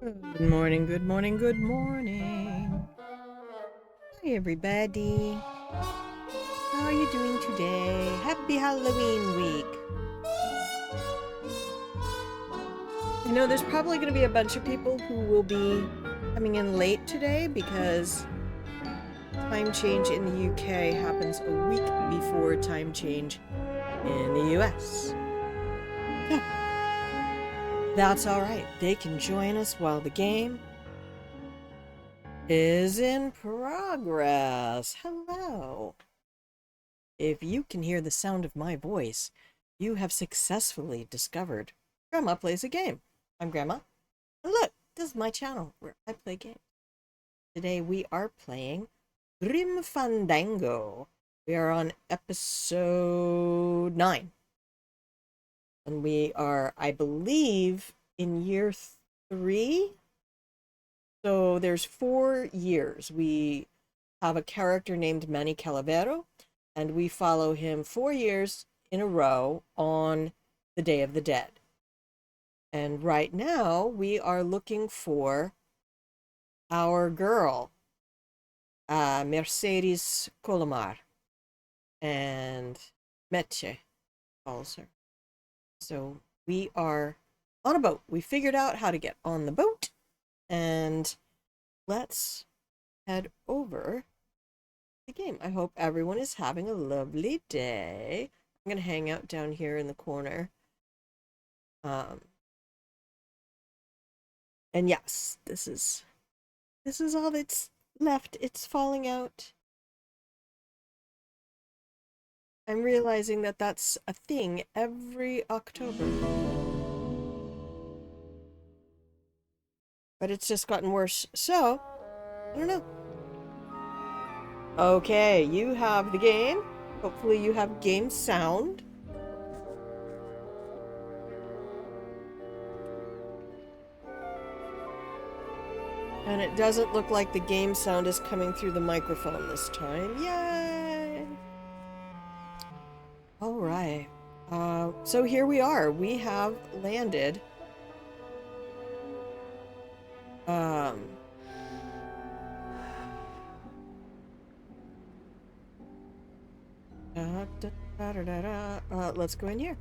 Good morning, good morning, good morning. Hi, everybody. How are you doing today? Happy Halloween week. I know there's probably going to be a bunch of people who will be coming in late today because time change in the UK happens a week before time change in the US. So, that's alright. They can join us while the game is in progress. Hello. If you can hear the sound of my voice, you have successfully discovered Grandma Plays a Game. I'm Grandma, and look, this is my channel where I play games. Today we are playing Fandango. We are on episode 9. And we are, I believe, in year 3. So there's 4 years. We have a character named Manny Calavero, and we follow him 4 years in a row on the Day of the Dead. And right now, we are looking for our girl, Mercedes Colomar, and Meche calls her. So we are on a boat. We figured out how to get on the boat, and let's head over the game. I hope everyone is having a lovely day. I'm gonna hang out down here in the corner. And yes, this is all that's left. It's falling out. I'm realizing that that's a thing every October. But it's just gotten worse. So, I don't know. Okay, you have the game. Hopefully you have game sound. And it doesn't look like the game sound is coming through the microphone this time. Yay! Alright. So here we are. We have landed. Let's go in here.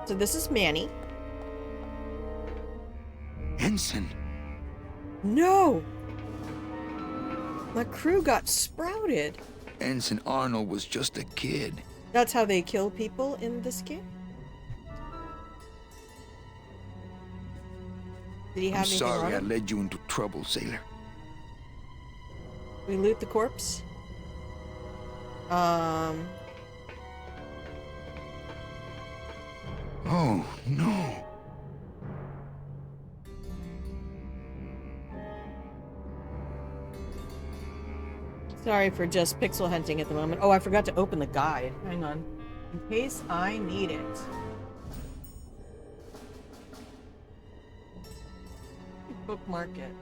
So this is Manny. Ensign. No! My crew got sprouted. Ensign Arnold was just a kid. That's how they kill people in this game? Did he have I'm anything sorry I wrong? led you into trouble, sailor. We loot the corpse. Oh, no. Sorry for just pixel hunting at the moment. Oh, I forgot to open the guide. Hang on. In case I need it. Bookmark it.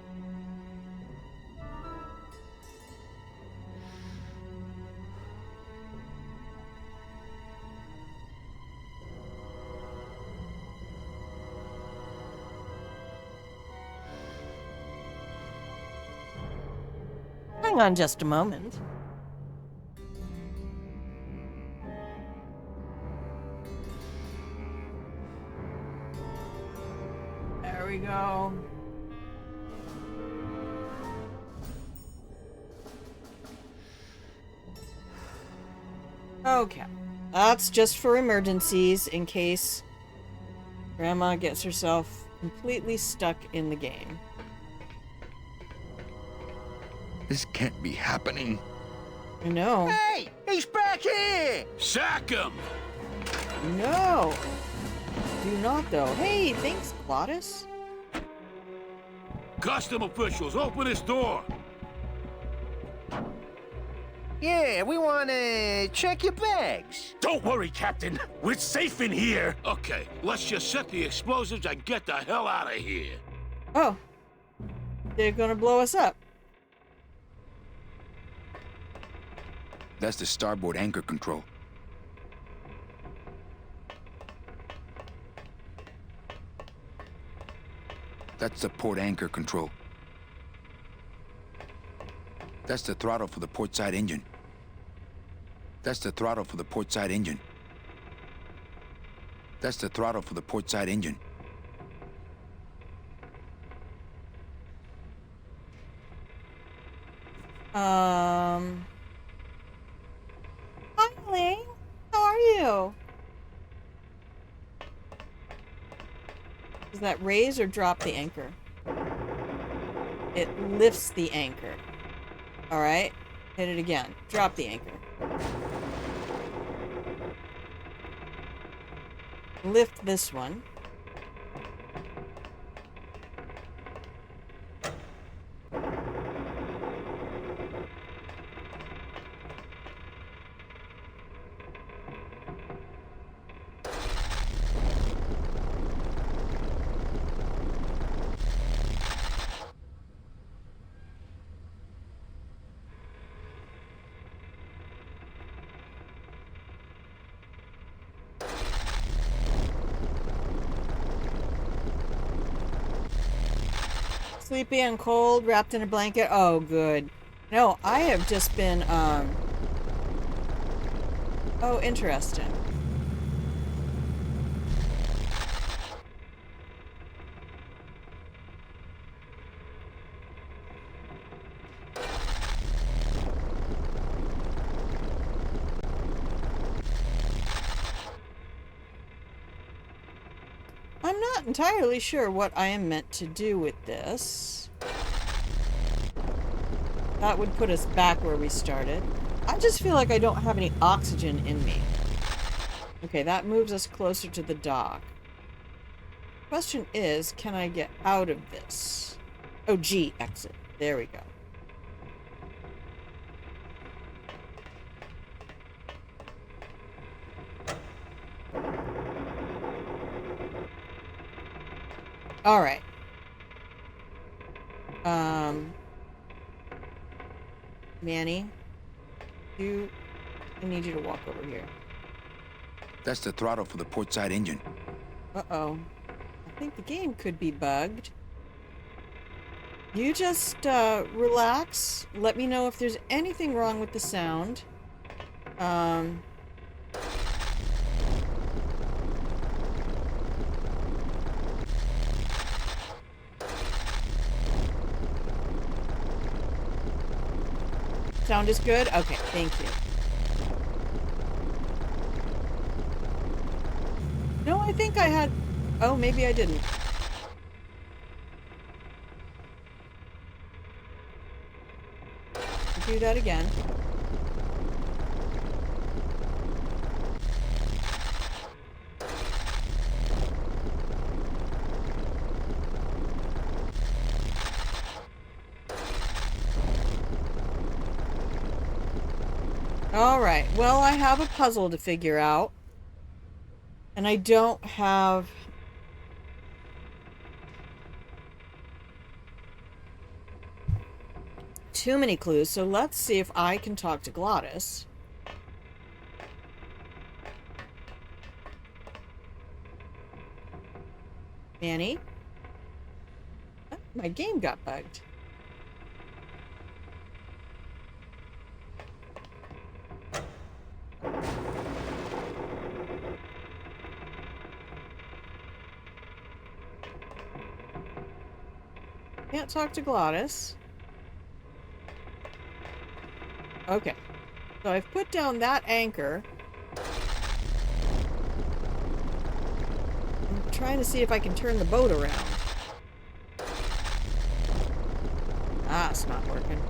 Hang on just a moment. There we go. Okay. That's just for emergencies in case Grandma gets herself completely stuck in the game. This can't be happening. I know. Hey! He's back here! Sack him! No! Do not, though. Hey, thanks, Glottis. Custom officials, open this door! Yeah, we want to check your bags. Don't worry, Captain. We're safe in here. Okay, let's just set the explosives and get the hell out of here. Oh. They're gonna blow us up. That's the starboard anchor control. That's the port anchor control. That's the throttle for the port side engine. That's the throttle for the port side engine. That's the throttle for the port side engine. Hi, Elaine. How are you? Does that raise or drop the anchor? It lifts the anchor. Alright. Hit it again. Drop the anchor. Lift this one. Sleepy and cold, wrapped in a blanket. Oh, good. No, I have just been, oh, interesting. I'm not entirely sure what I am meant to do with this. That would put us back where we started. I just feel like I don't have any oxygen in me. Okay, that moves us closer to the dock. Question is, can I get out of this? Oh, G, exit. There we go. All right. Manny, I need you to walk over here. That's the throttle for the port side engine. Uh-oh. I think the game could be bugged. You just, relax. Let me know if there's anything wrong with the sound. Sound is good? Okay, thank you. No, I think I had... Oh, maybe I didn't. Do that again. Alright, well, I have a puzzle to figure out. And I don't have... too many clues, so let's see if I can talk to Glottis. Manny? Oh, my game got bugged. Can't talk to Glottis. Okay. So I've put down that anchor. I'm trying to see if I can turn the boat around. Ah, it's not working.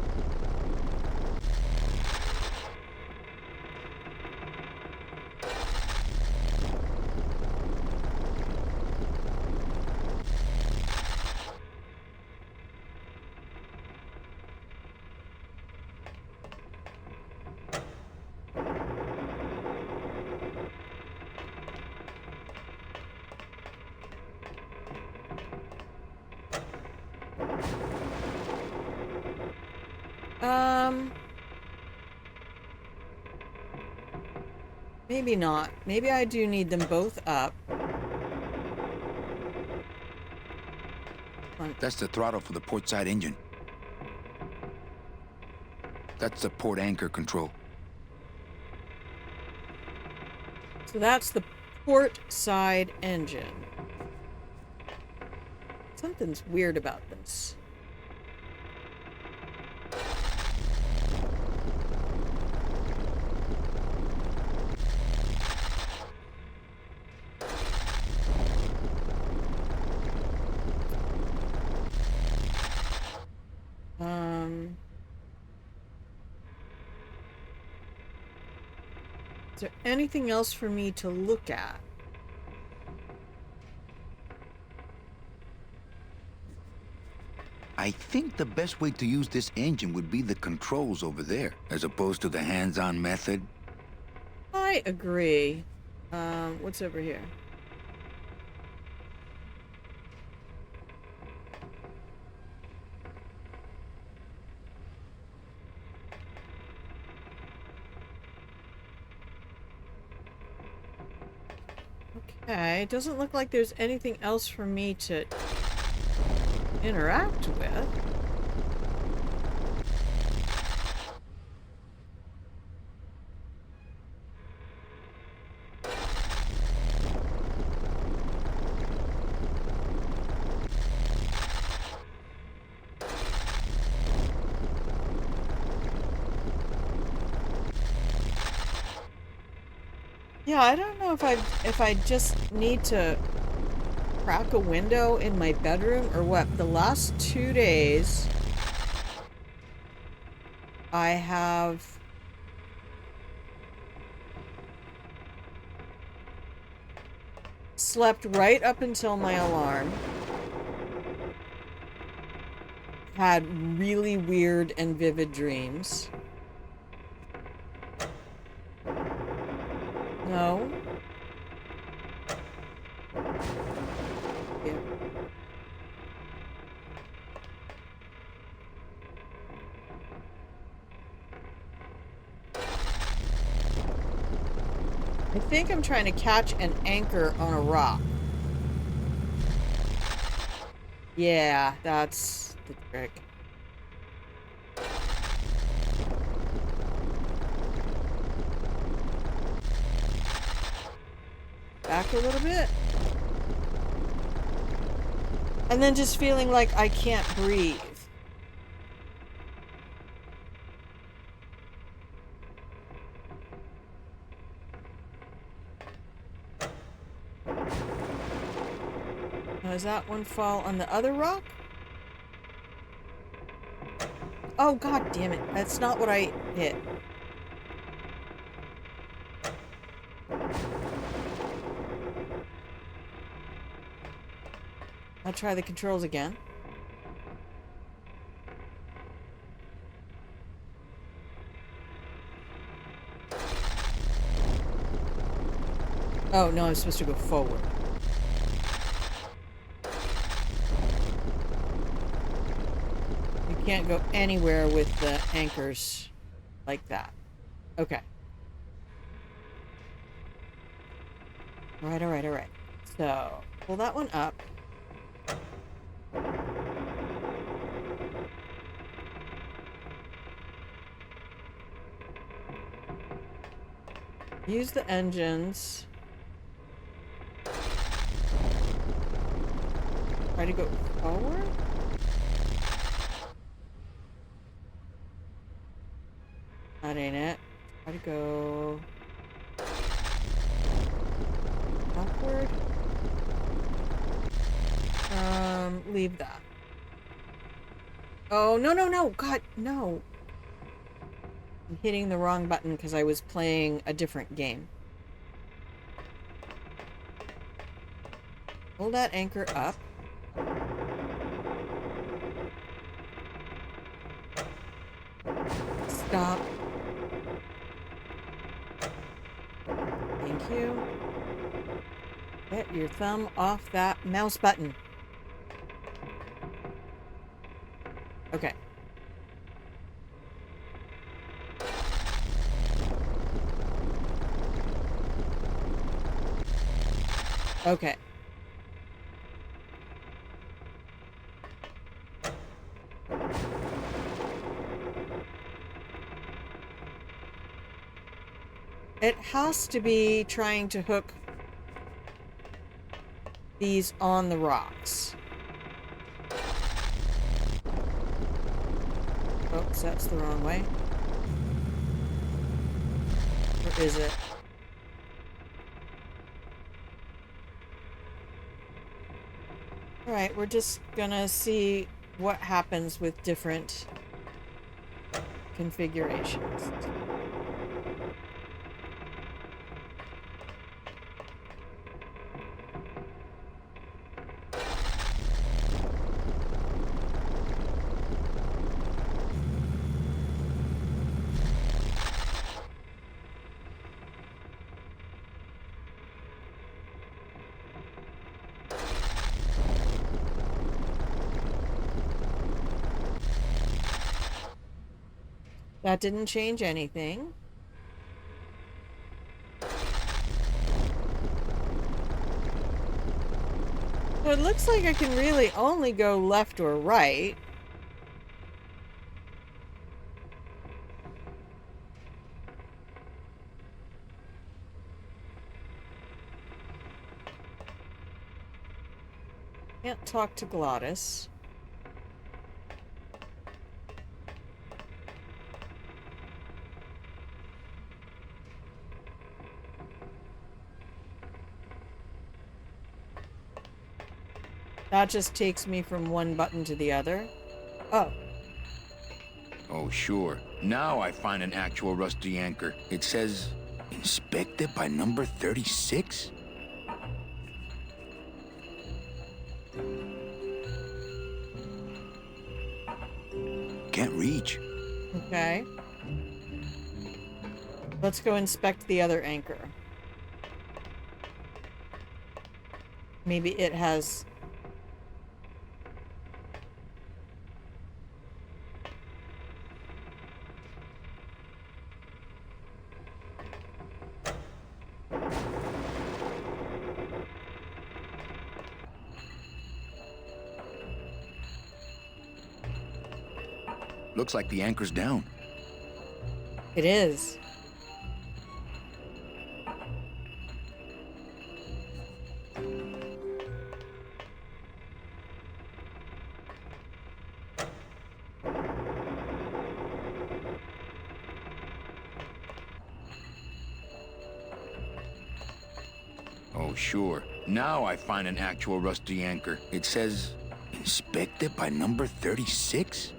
Maybe not. Maybe I do need them both up. That's the throttle for the port side engine. That's the port anchor control. So that's the port side engine. Something's weird about this. Is there anything else for me to look at? I think the best way to use this engine would be the controls over there, as opposed to the hands-on method. I agree. What's over here? Okay, it doesn't look like there's anything else for me to interact with. Yeah, I don't know if I just need to crack a window in my bedroom or what. The last 2 days I have slept right up until my alarm. Had really weird and vivid dreams. No. Yeah. I think I'm trying to catch an anchor on a rock. Yeah, that's the trick. Back a little bit. And then just feeling like I can't breathe. Now, does that one fall on the other rock? Oh, god damn it. That's not what I hit. I'll try the controls again. Oh, no, I'm supposed to go forward. You can't go anywhere with the anchors like that. Okay. Alright, alright, alright. So, pull that one up. Use the engines. Try to go forward? That ain't it. Try to go backward. Leave that. Oh, no, no, no! God, no! I'm hitting the wrong button because I was playing a different game. Pull that anchor up. Stop. Thank you. Get your thumb off that mouse button. Okay. Okay. It has to be trying to hook these on the rocks. Oops, that's the wrong way. Or is it? Alright, we're just gonna see what happens with different configurations. That didn't change anything. So it looks like I can really only go left or right. Can't talk to Glottis. That just takes me from one button to the other. Oh. Oh, sure. Now I find an actual rusty anchor. It says, inspected by number 36? Can't reach. Okay. Let's go inspect the other anchor. Maybe it has... Looks like the anchor's down. It is. Oh, sure. Now I find an actual rusty anchor. It says, inspected by number 36?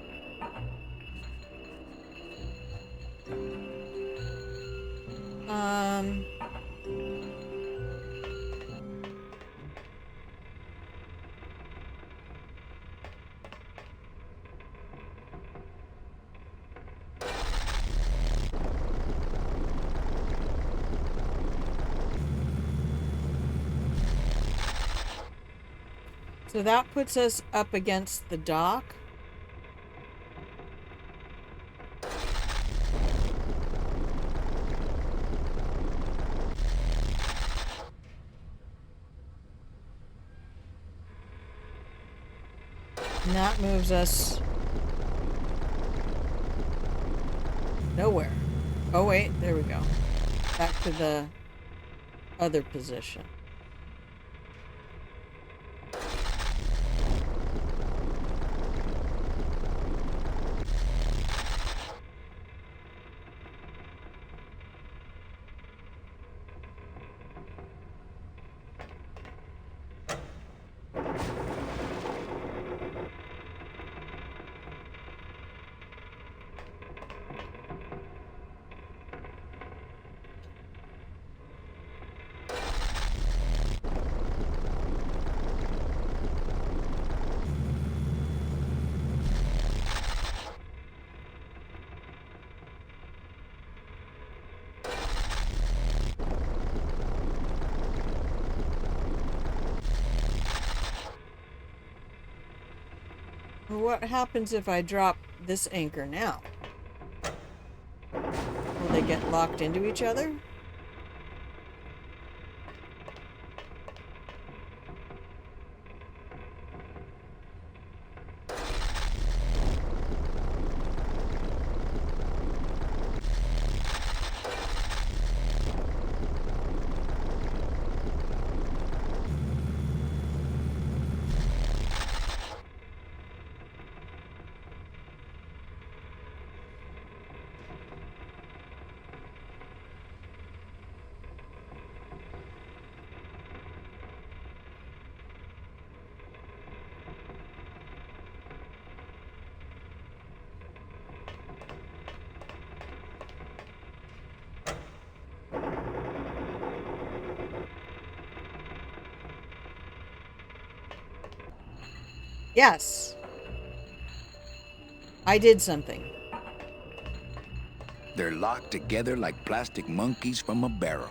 So that puts us up against the dock. And that moves us nowhere. Oh wait, there we go. Back to the other position. What happens if I drop this anchor now? Will they get locked into each other? Yes. I did something. They're locked together like plastic monkeys from a barrel.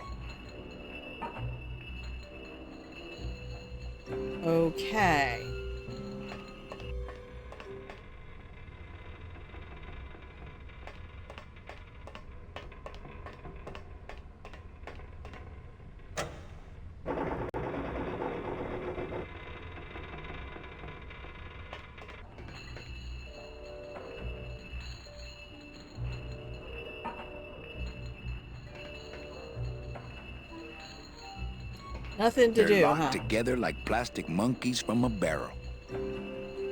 Okay. Nothing to They're do, locked huh? together like plastic monkeys from a barrel.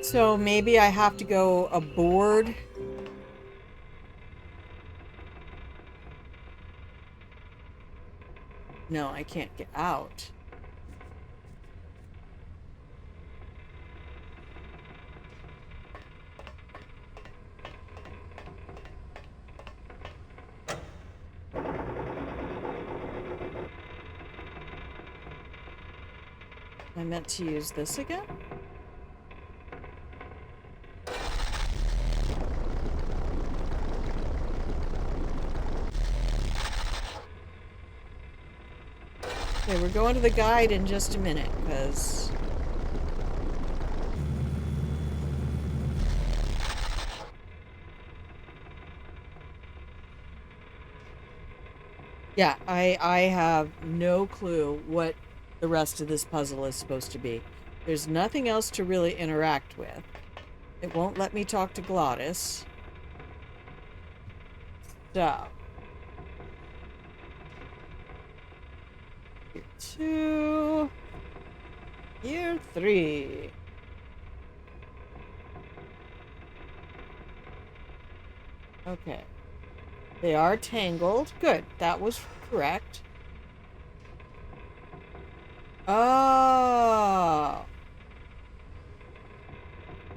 So maybe I have to go aboard. No, I can't get out. I meant to use this again? Okay, we're going to the guide in just a minute, because... Yeah, I have no clue what the rest of this puzzle is supposed to be. There's nothing else to really interact with. It won't let me talk to Glottis. So. Year 2. Year 3. Okay. They are tangled. Good. That was correct. Oh.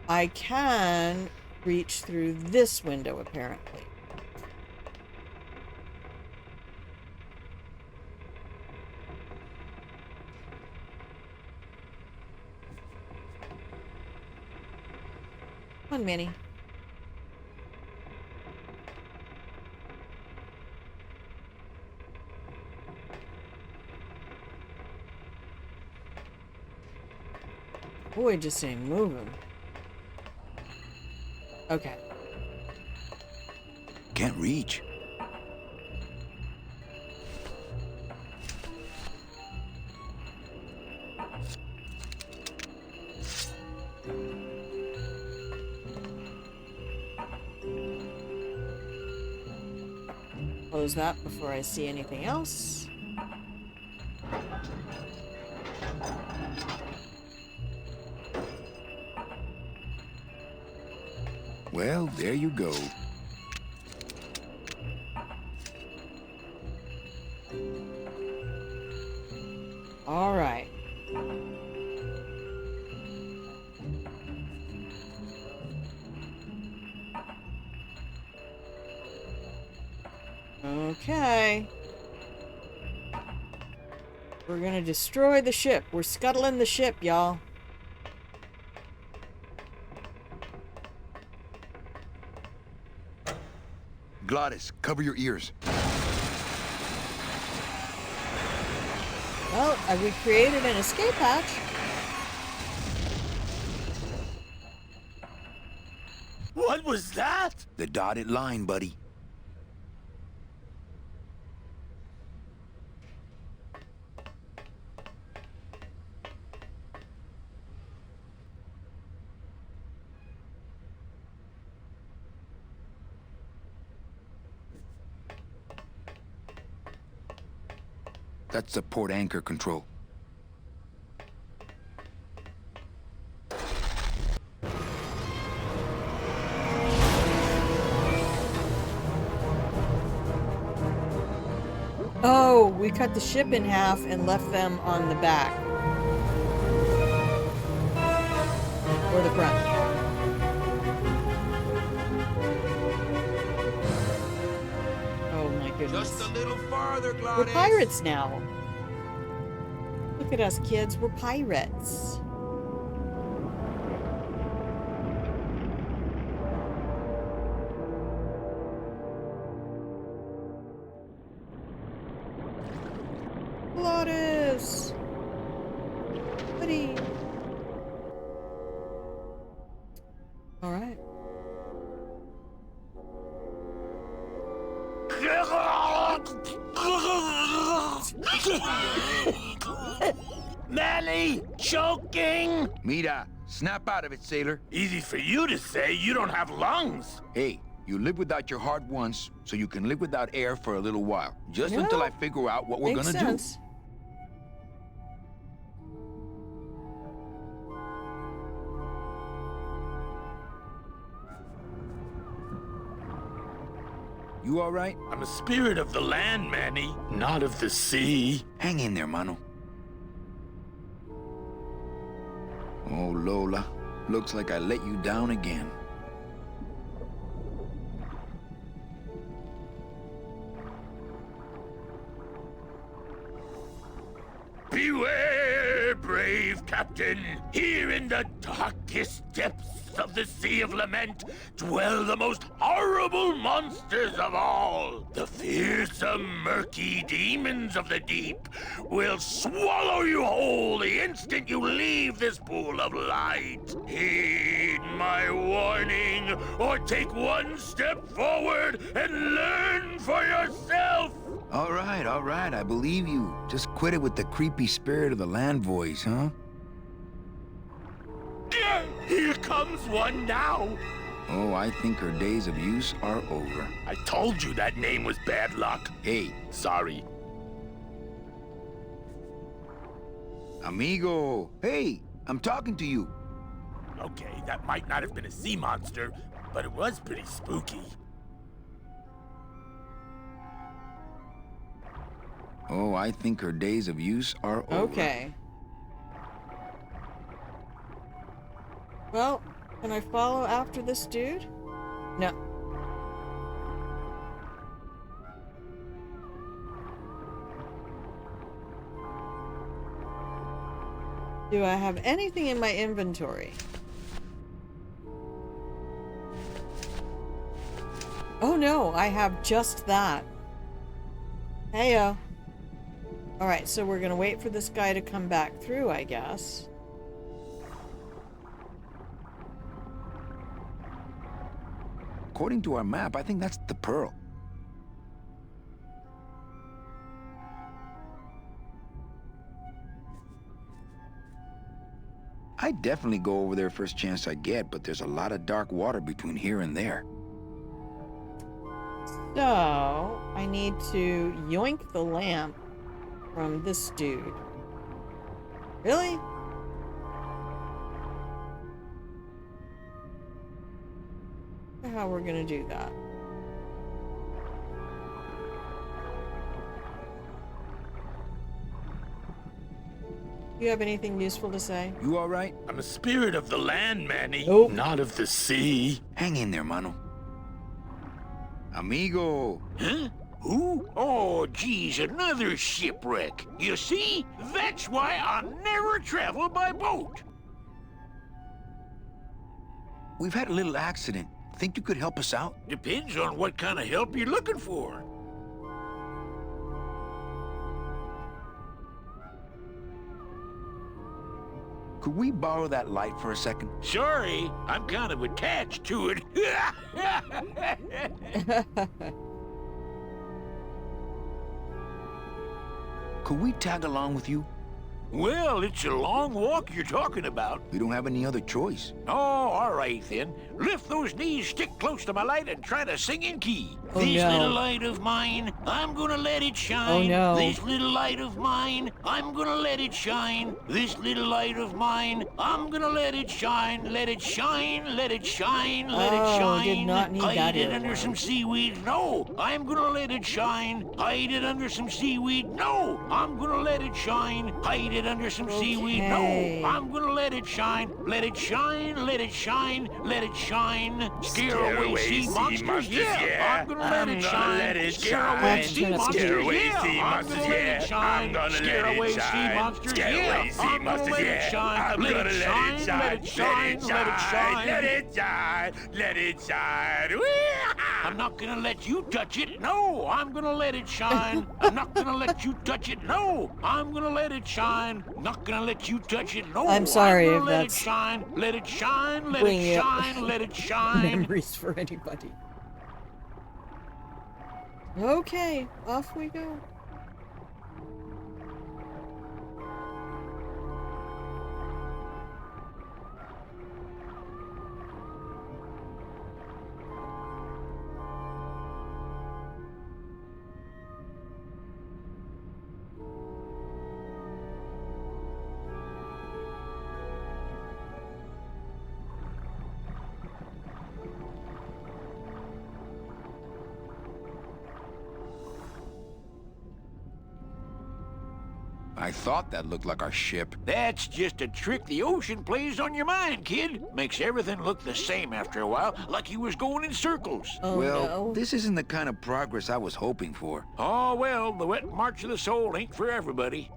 I can reach through this window, apparently. Come on, Minnie. Boy, just ain't moving. Okay. Can't reach. Close that before I see anything else. Well, there you go. All right. Okay. We're gonna destroy the ship. We're scuttling the ship, y'all. Glottis, cover your ears. Well, we created an escape hatch. What was that? The dotted line, buddy. That's the port anchor control. Oh, we cut the ship in half and left them on the back. Or the front. Oh my goodness. Just a little farther, Glottis. We're pirates now. Look at us, kids. We're pirates. All right. Manny, choking! Mira, snap out of it, sailor. Easy for you to say, you don't have lungs. Hey, you live without your heart once, so you can live without air for a little while. Just until I figure out what we're Makes gonna sense. do. You all right? I'm a spirit of the land, Manny, not of the sea. Hang in there, mano. Oh, Lola. Looks like I let you down again. Beware, brave captain. Here in the darkest depths of the Sea of Lament dwell the most horrible monsters of all. The fearsome, murky demons of the deep will swallow you whole the instant you leave this pool of light. Heed my warning, or take one step forward and learn for yourself. All right, I believe you. Just quit it with the creepy spirit of the land voice, huh? Here comes one now. Oh, I think her days of use are over. I told you that name was bad luck. Hey, Sorry. amigo. Hey, I'm talking to you. Okay, that might not have been a sea monster, but it was pretty spooky. Oh, I think her days of use are over. Okay. Well, can I follow after this dude? No. Do I have anything in my inventory? Oh no, I have just that. Heyo. Alright, so we're gonna wait for this guy to come back through, I guess. According to our map, I think that's the pearl. I'd definitely go over there first chance I get, but there's a lot of dark water between here and there. So, I need to yoink the lamp from this dude. Really? How we're gonna do that? You have anything useful to say? You all right? I'm a spirit of the land, Manny, Nope. not of the sea. Hang in there, mano. Amigo. Huh? Who? Oh, geez, another shipwreck. You see? That's why I'll never travel by boat. We've had a little accident. Think you could help us out? Depends on what kind of help you're looking for. Could we borrow that light for a second? Sorry, I'm kind of attached to it. Could we tag along with you? Well, it's a long walk you're talking about. We don't have any other choice. Oh, all right then. Lift those knees, stick close to my light, and try to sing in key. Oh, This no. little light of mine, I'm gonna let it shine. Oh, no. This little light of mine, I'm gonna let it shine. This little light of mine, I'm gonna let it shine. Let it shine, let it shine, let it Oh, shine. did not need that Hide it either under one. some seaweed. No, I'm gonna let it shine. Hide it under some seaweed. No, I'm gonna let it shine. Hide it under some seaweed. Okay. No, I'm gonna let it shine. Let it shine, let it shine, let it shine. Scare away sea monsters, yeah. I'm gonna let it shine. Scare away sea Scare monsters, away yeah. I'm gonna let it shine. Scare away sea monsters, yeah. I'm gonna let it shine. Let it shine, let it shine, let it shine. Let it shine. Let it shine. I'm not gonna let you touch it. No, I'm gonna let it shine. I'm not gonna let you touch it. No, I'm gonna let it shine. Not gonna let you touch it. No, I'm sorry gonna if let that's it shine. Let it shine. Let it bringing up shine. Let it shine. memories for anybody. Okay, off we go. I thought that looked like our ship. That's just a trick the ocean plays on your mind, kid. Makes everything look the same after a while, like you was going in circles. Oh Well, no. this isn't the kind of progress I was hoping for. Oh, well, the wet march of the soul ain't for everybody.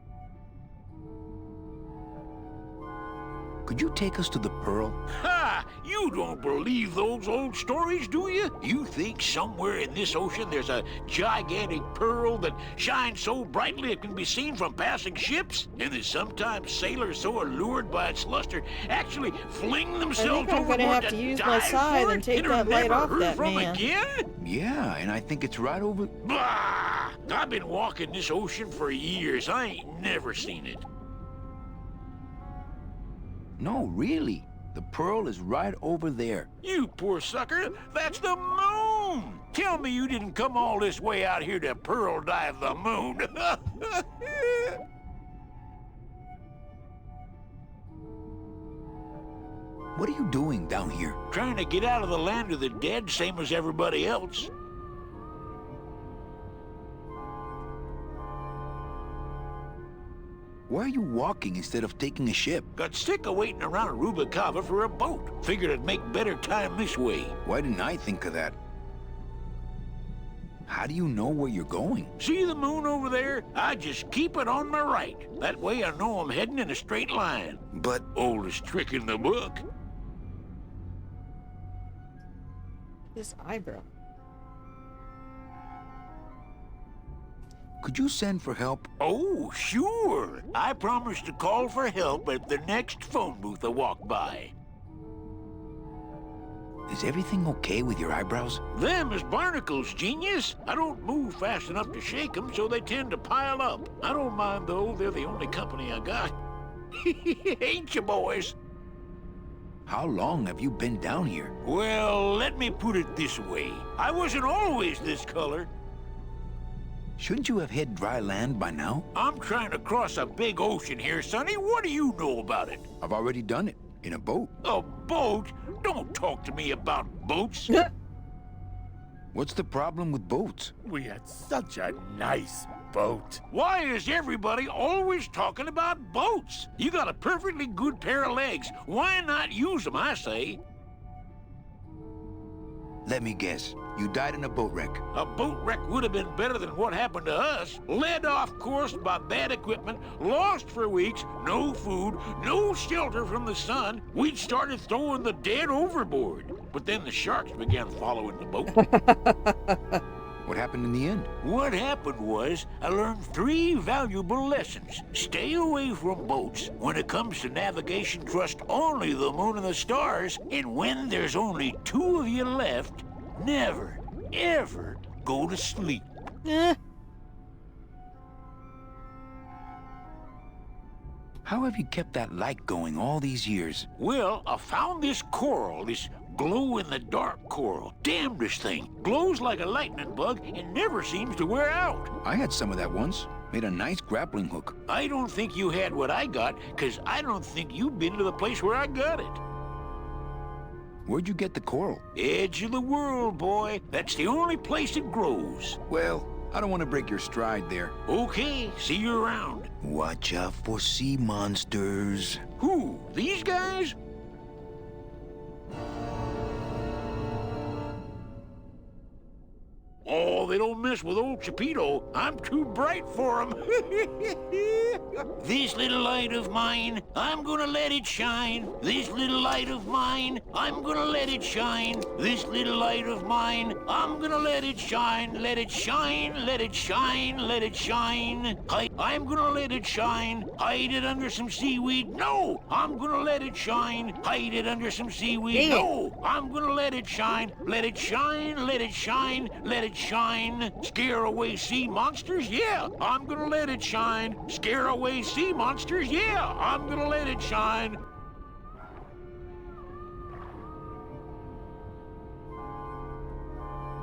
Could you take us to the Pearl? Ha! You don't believe those old stories, do you? You think somewhere in this ocean there's a gigantic pearl that shines so brightly it can be seen from passing ships? And that sometimes sailors so allured by its luster actually fling themselves I'm gonna overboard have to use dive my for scythe it and take are that light never off heard that from man. again? Yeah, and I think it's right over... Bah! I've been walking this ocean for years. I ain't never seen it. No, really. The Pearl is right over there. You poor sucker, that's the moon! Tell me you didn't come all this way out here to pearl dive the moon. What are you doing down here? Trying to get out of the land of the dead, same as everybody else. Why are you walking instead of taking a ship? Got sick of waiting around Rubicava for a boat. Figured I'd make better time this way. Why didn't I think of that? How do you know where you're going? See the moon over there? I just keep it on my right. That way I know I'm heading in a straight line. But Oldest trick in the book. This eyebrow. could you send for help? Oh, sure. I promise to call for help at the next phone booth I walk by. Is everything okay with your eyebrows? Them is barnacles, genius. I don't move fast enough to shake them, so they tend to pile up. I don't mind, though. They're the only company I got. Ain't you, boys? How long have you been down here? Well, let me put it this way. I wasn't always this color. Shouldn't you have hit dry land by now? I'm trying to cross a big ocean here, Sonny. What do you know about it? I've already done it. In a boat. A boat? Don't talk to me about boats. What's the problem with boats? We had such a nice boat. Why is everybody always talking about boats? You got a perfectly good pair of legs. Why not use them, I say? Let me guess. You died in a boat wreck. A boat wreck would have been better than what happened to us. Led off course by bad equipment, lost for weeks, no food, no shelter from the sun. We'd started throwing the dead overboard. But then the sharks began following the boat. What happened in the end? What happened was, I learned 3 valuable lessons. Stay away from boats. When it comes to navigation, trust only the moon and the stars. And when there's only 2 of you left, never, ever go to sleep. How have you kept that light going all these years? Well, I found this coral, this glow-in-the-dark coral. Damnedest thing. Glows like a lightning bug and never seems to wear out. I had some of that once. Made a nice grappling hook. I don't think you had what I got, because I don't think you've been to the place where I got it. Where'd you get the coral? Edge of the world, boy. That's the only place it grows. Well, I don't want to break your stride there. Okay, see you around. Watch out for sea monsters. Who? These guys? Oh, they don't mess with old Chipito. I'm too bright for 'em. This little light of mine, I'm gonna let it shine. This little light of mine, I'm gonna let it shine. This little light of mine, I'm gonna let it shine. Let it shine, let it shine, let it shine. I'm gonna let it shine. Hide it under some seaweed. No, I'm gonna let it shine. Hide it under some seaweed. Dang it. No, I'm gonna let it shine. Let it shine, let it shine, let it shine. Scare away sea monsters? Yeah, I'm gonna let it shine. Scare away sea monsters? Yeah, I'm gonna let it shine.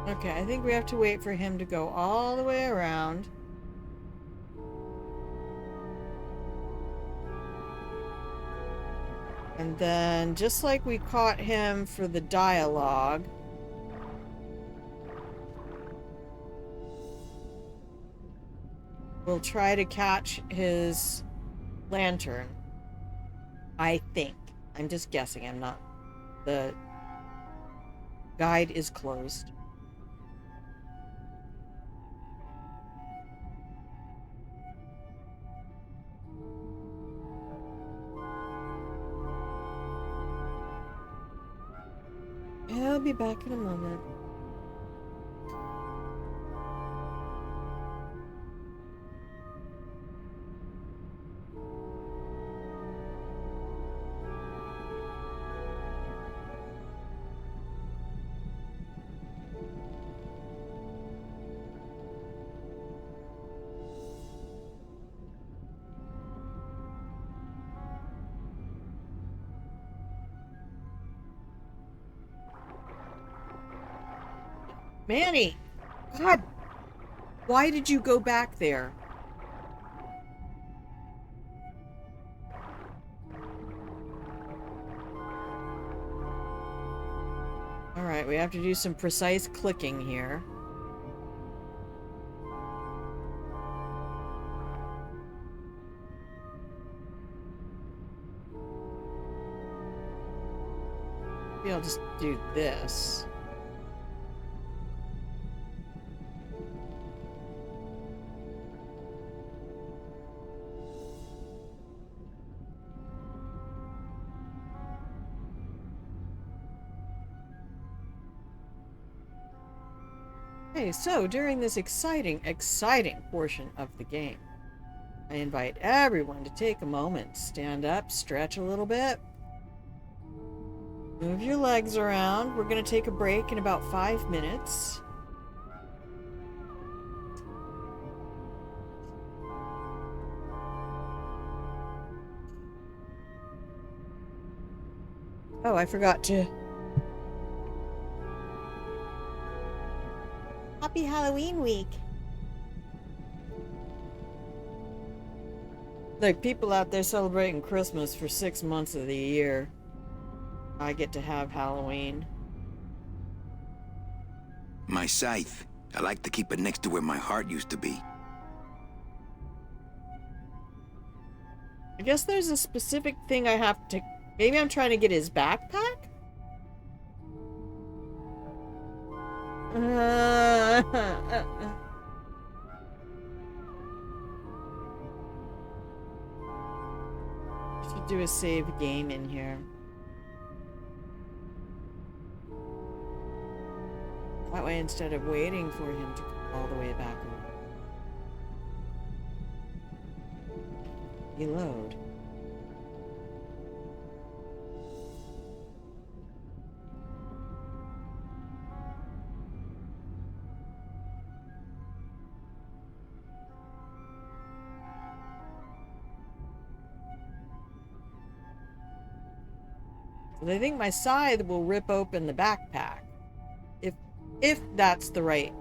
Okay, I think we have to wait for him to go all the way around. And then, just like we caught him for the dialogue, we'll try to catch his lantern. I think. I'm just guessing. I'm not... The guide is closed. Yeah, I'll be back in a moment. Manny! God! Why did you go back there? Alright, we have to do some precise clicking here. Maybe I'll just do this. Okay, so during this exciting portion of the game, I invite everyone to take a moment, stand up, stretch a little bit, move your legs around. We're going to take a break in about 5 minutes. Oh, I forgot to... Happy Halloween week! Like, people out there celebrating Christmas for 6 months of the year. I get to have Halloween. My scythe. I like to keep it next to where my heart used to be. I guess there's a specific thing I have to... Maybe I'm trying to get his backpack? Should do a save game in here. That way, instead of waiting for him to come all the way back over. Reload. So I think my scythe will rip open the backpack. If that's the right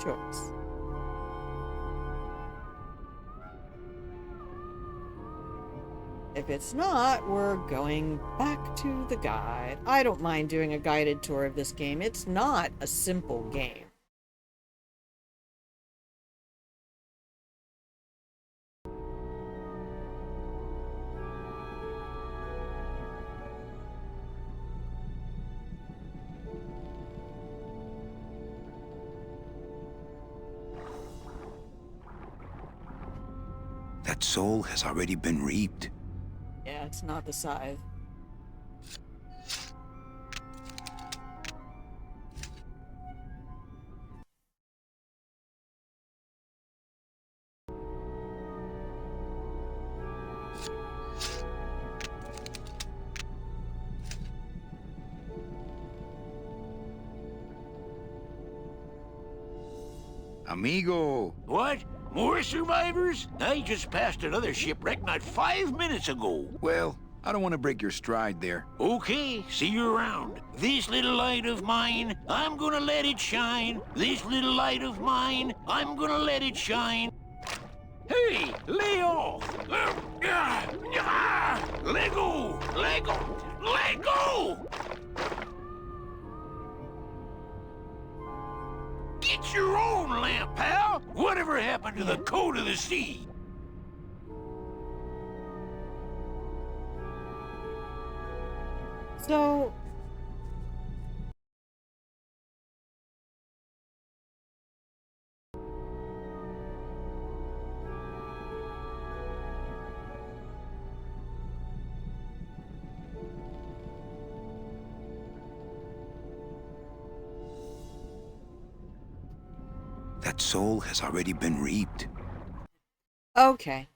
choice. If it's not, we're going back to the guide. I don't mind doing a guided tour of this game. It's not a simple game. That soul has already been reaped. Yeah, it's not the scythe. Amigo! What? More survivors? I just passed another shipwreck not 5 minutes ago. Well, I don't want to break your stride there. Okay, see you around. This little light of mine, I'm gonna let it shine. This little light of mine, I'm gonna let it shine. Hey, lay off! Let go! Let go! Let go! Get your own lamp, pal! Whatever happened to the code of the sea? So, That soul has already been reaped. okay.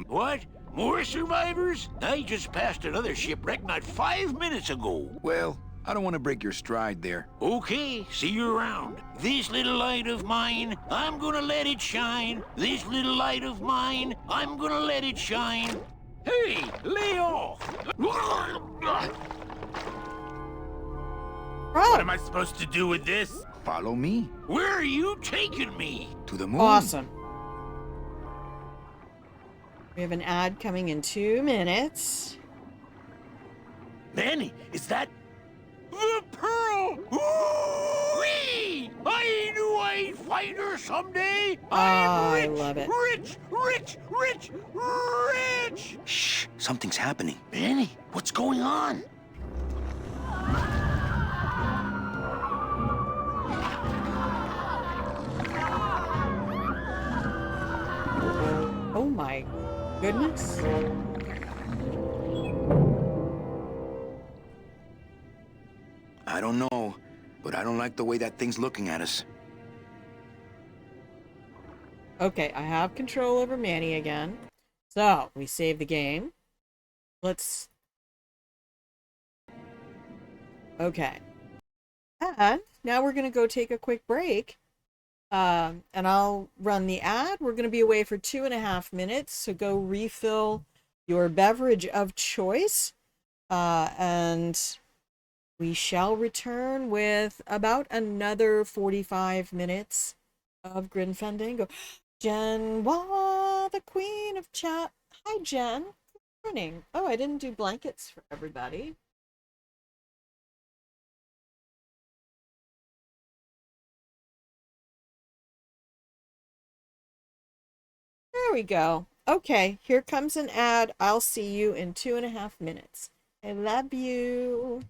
What? More survivors? I just passed another shipwreck not 5 minutes ago. Well, I don't want to break your stride there. Okay, see you around. This little light of mine, I'm gonna let it shine. This little light of mine, I'm gonna let it shine. Hey, lay off! Oh, I supposed to do with this? Follow me Where are you taking me? to the moon. awesome. We have an ad coming in 2 minutes. Manny, is that the pearl? Ooh-wee! I knew I'd find her someday. I I'm rich, love it. rich, rich, rich, rich. Shh, something's happening. Manny, what's going on? Oh my goodness. I don't know, but I don't like the way that thing's looking at us. Okay, I have control over Manny again. So, we save the game. Let's... Okay. And now we're going to go take a quick break. And I'll run the ad. We're going to be away for 2.5 minutes, so go refill your beverage of choice. And we shall return with about another 45 minutes of Grin Fandango. Jen Wah, the queen of chat. Hi, Jen. Good morning. Oh, I didn't do blankets for everybody. There we go. Okay, here comes an ad. I'll see you in 2.5 minutes. I love you.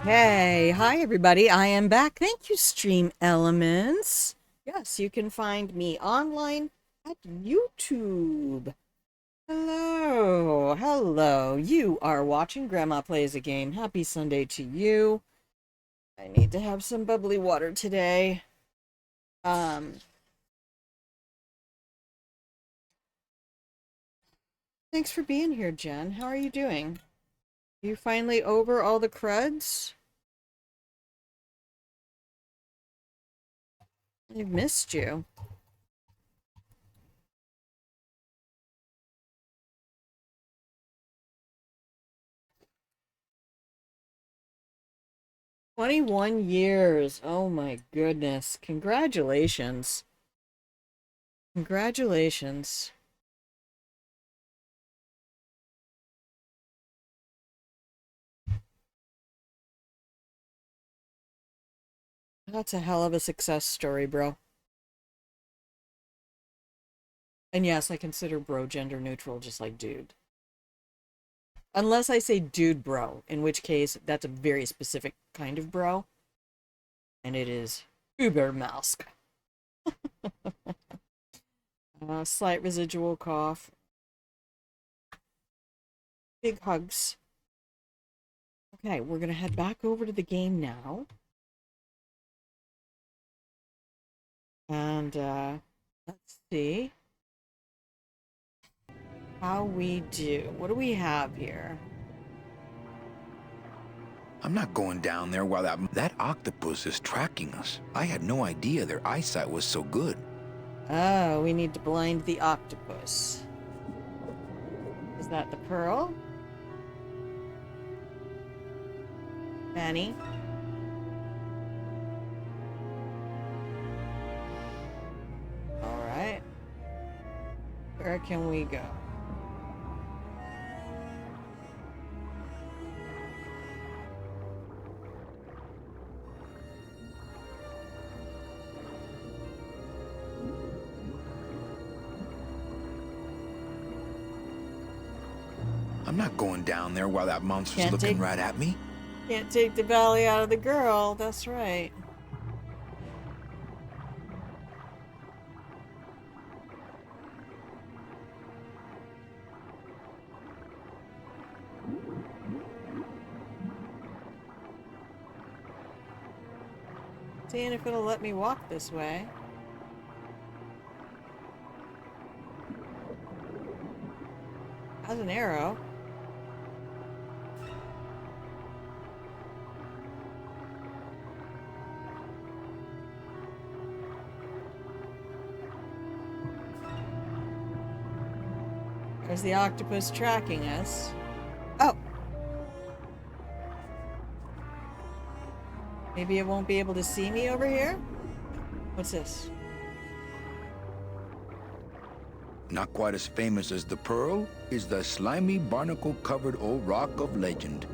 Okay, hi everybody. I am back. Thank you, Stream Elements. Yes, you can find me online at YouTube. Hello, hello. You are watching Grandma Plays a Game. Happy Sunday to you. I need to have some bubbly water today. Thanks for being here, Jen. How are you doing? You finally over all the cruds? I've missed you. "21 years. Oh my goodness. Congratulations. Congratulations. That's a hell of a success story, bro. And yes, I consider bro gender neutral, just like dude. Unless I say dude bro, in which case that's a very specific kind of bro. And it is Übermask. Slight residual cough. Big hugs. Okay, we're gonna head back over to the game now. And let's see how we do. What do we have here? I'm not going down there while that octopus is tracking us. I had no idea their eyesight was so good. Oh, we need to blind the octopus. Is that the pearl? Fanny? Alright. Where can we go? I'm not going down there while that monster's Can't looking take- right at me. Can't take the belly out of the girl, that's right. Seeing if it'll let me walk this way. Has an arrow. There's the octopus tracking us. Oh! Maybe it won't be able to see me over here? What's this? Not quite as famous as the pearl is the slimy barnacle-covered old rock of legend.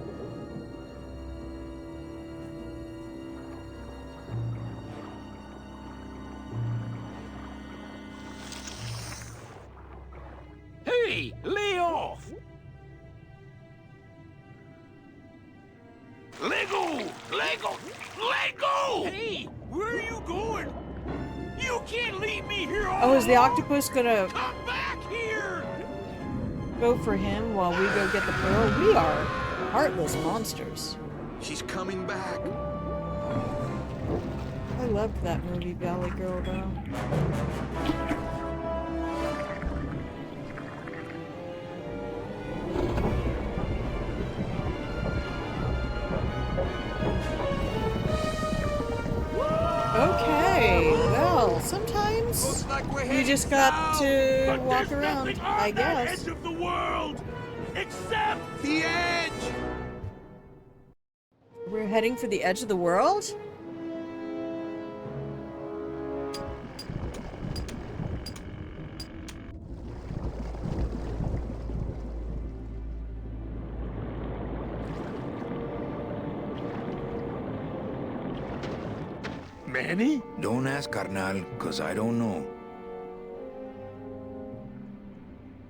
Hey, lay off! Lego! Lego! Lego! Hey, where are you going? You can't leave me here all Oh, is the alone. octopus gonna Come back here! go for him while we go get the pearl? We are heartless monsters. She's coming back. I loved that movie, Valley Girl, though. Okay, well, sometimes Looks like we're you heading just got south. to But walk there's around, nothing on I that guess. edge of the world except The edge. We're heading for the edge of the world? Manny? Don't ask, carnal, cause I don't know.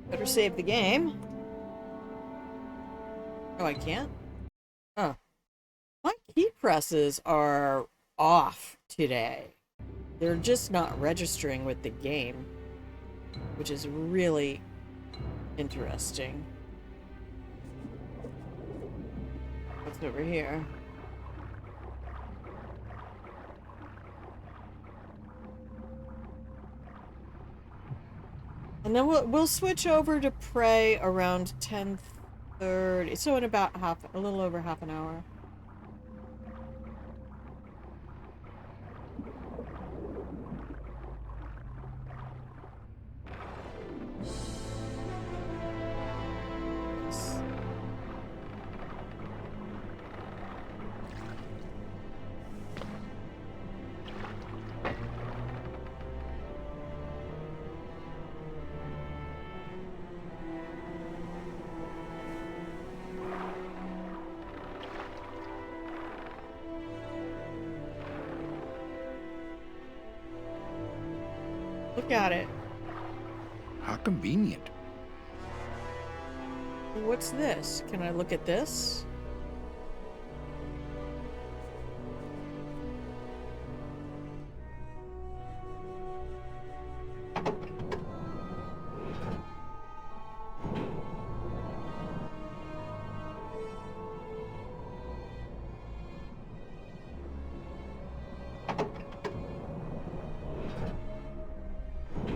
Better save the game. Oh, I can't? Oh. Why key presses are off today. They're just not registering with the game, which is really interesting. What's over here? And then we'll switch over to Prey around 10:30. So in about a little over half an hour. Look at it. How convenient. What's this? Can I look at this?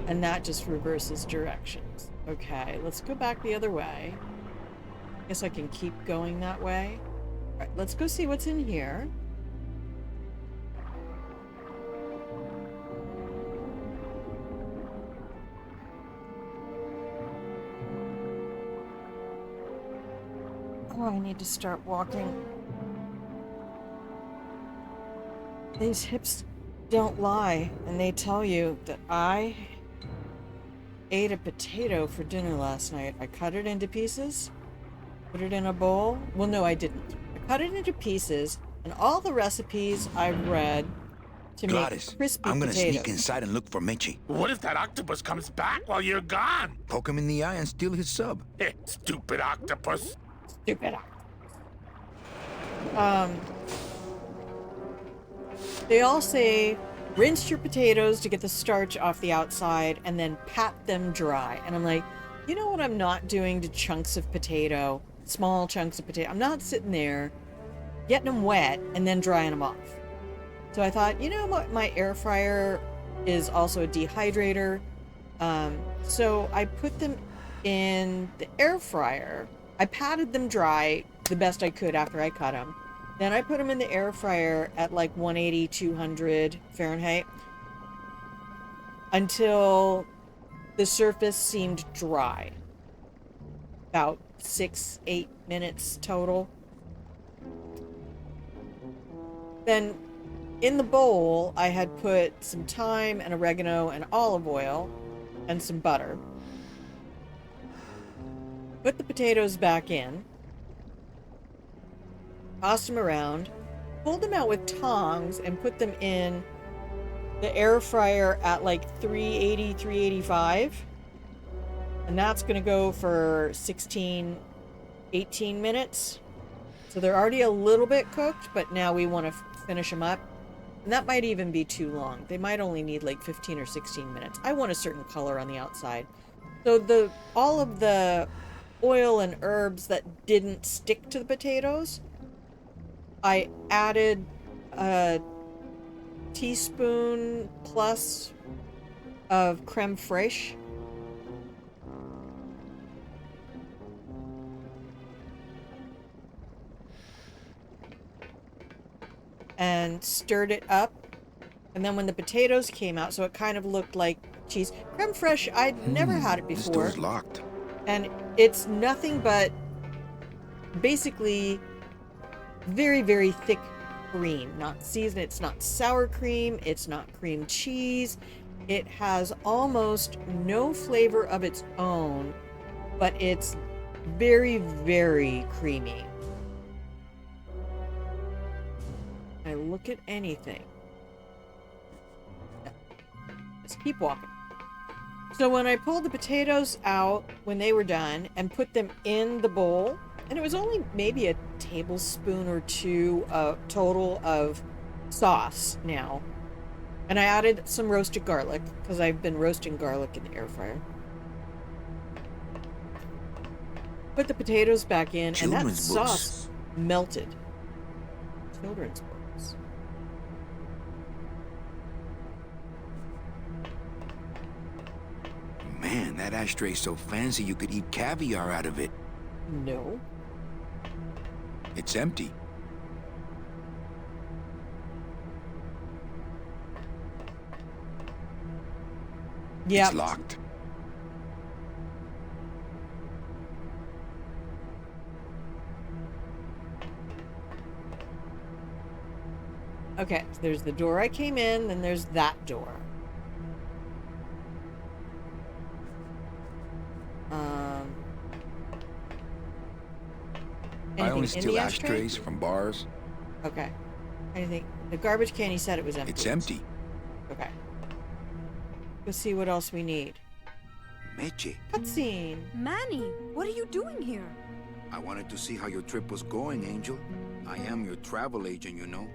And that just reverses directions. Okay, let's go back the other way. Guess I can keep going that way. All right, let's go see what's in here. Oh, I need to start walking. These hips don't lie, and they tell you that I ate a potato for dinner last night. I cut it into pieces, put it in a bowl. Well, no, I didn't. I cut it into pieces, and all the recipes I've read to Gladys, make crispy I'm gonna potatoes. sneak inside and look for Mechi. What if that octopus comes back while you're gone? Poke him in the eye and steal his sub. Stupid octopus. Stupid. They all say rinse your potatoes to get the starch off the outside and then pat them dry. And I'm like, you know what I'm not doing to chunks of potato, small chunks of potato? I'm not sitting there getting them wet and then drying them off. So I thought, you know what? My air fryer is also a dehydrator. So I put them in the air fryer. I patted them dry the best I could after I cut them. Then I put them in the air fryer at like 180, 200 Fahrenheit until the surface seemed dry. About 6-8 minutes total. Then in the bowl, I had put some thyme and oregano and olive oil and some butter. Put the potatoes back in. Tossed them around, pulled them out with tongs, and put them in the air fryer at like 380, 385. And that's going to go for 16, 18 minutes. So they're already a little bit cooked, but now we want to finish them up. And that might even be too long. They might only need like 15 or 16 minutes. I want a certain color on the outside. So all of the oil and herbs that didn't stick to the potatoes, I added a teaspoon plus of creme fraiche. And stirred it up. And then when the potatoes came out, so it kind of looked like cheese. Creme fraiche, I'd never had it This before. door's locked. And it's nothing but basically very, very thick cream. Not seasoned. It's not sour cream. It's not cream cheese. It has almost no flavor of its own, but it's very, very creamy. I look at anything. No. Just keep walking. So when I pulled the potatoes out when they were done and put them in the bowl, And it was only maybe a tablespoon or two total of sauce now. And I added some roasted garlic, because I've been roasting garlic in the air fryer. Put the potatoes back in, and that Children's sauce melted. Children's books. Man, that ashtray's so fancy you could eat caviar out of it. No. It's empty. Yeah. It's locked. Okay, so there's the door I came in, then there's that door. I only Anything in steal the ashtray? ashtrays from bars. Okay. Anything? The garbage can, he said it was empty. It's empty. Okay. Let's see what else we need. Meche, Cutscene. Manny, what are you doing here? I wanted to see how your trip was going, Angel. I am your travel agent, you know.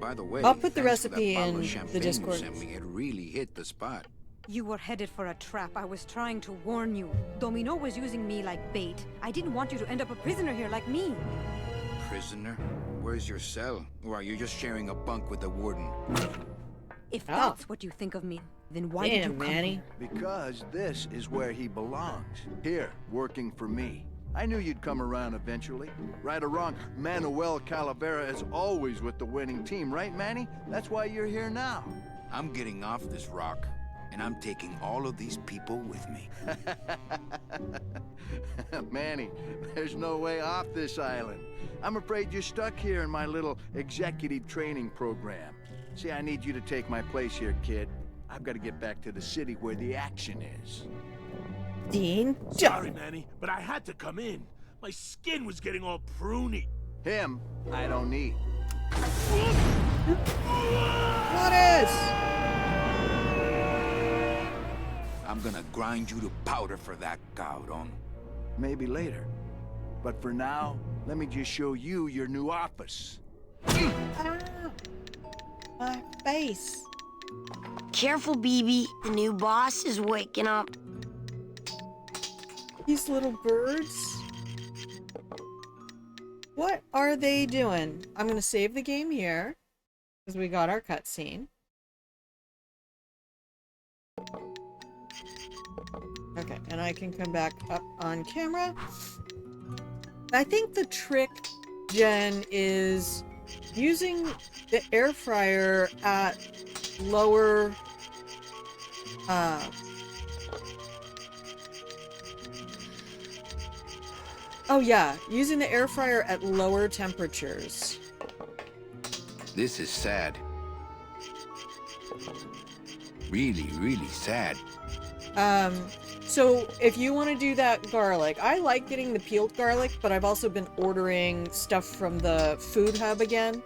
By the way, I'll put the thanks for that recipe bottle in of the champagne Discord. you sent me. It really hit the spot. You were headed for a trap. I was trying to warn you. Domino was using me like bait. I didn't want you to end up a prisoner here like me. Prisoner? Where's your cell? Or are you just sharing a bunk with the warden? If Oh. that's what you think of me, then why did you Damn, come Manny. here? Because this is where he belongs. Here, working for me. I knew you'd come around eventually. Right or wrong, Manuel Calavera is always with the winning team, right, Manny? That's why you're here now. I'm getting off this rock, and I'm taking all of these people with me. Manny, there's no way off this island. I'm afraid you're stuck here in my little executive training program. See, I need you to take my place here, kid. I've got to get back to the city where the action is. Dean. Sorry, Manny, but I had to come in. My skin was getting all pruny. Him, I don't need. What is? I'm gonna grind you to powder for that, cabrón. Maybe later. But for now, let me just show you your new office. Ah, my face. Careful, BB. The new boss is waking up. These little birds. What are they doing? I'm going to save the game here because we got our cutscene. Okay, and I can come back up on camera. I think the trick, Jen, is using the air fryer at lower oh yeah, using the air fryer at lower temperatures. This is sad. Really, really sad. So if you want to do that garlic, I like getting the peeled garlic, but I've also been ordering stuff from the food hub again.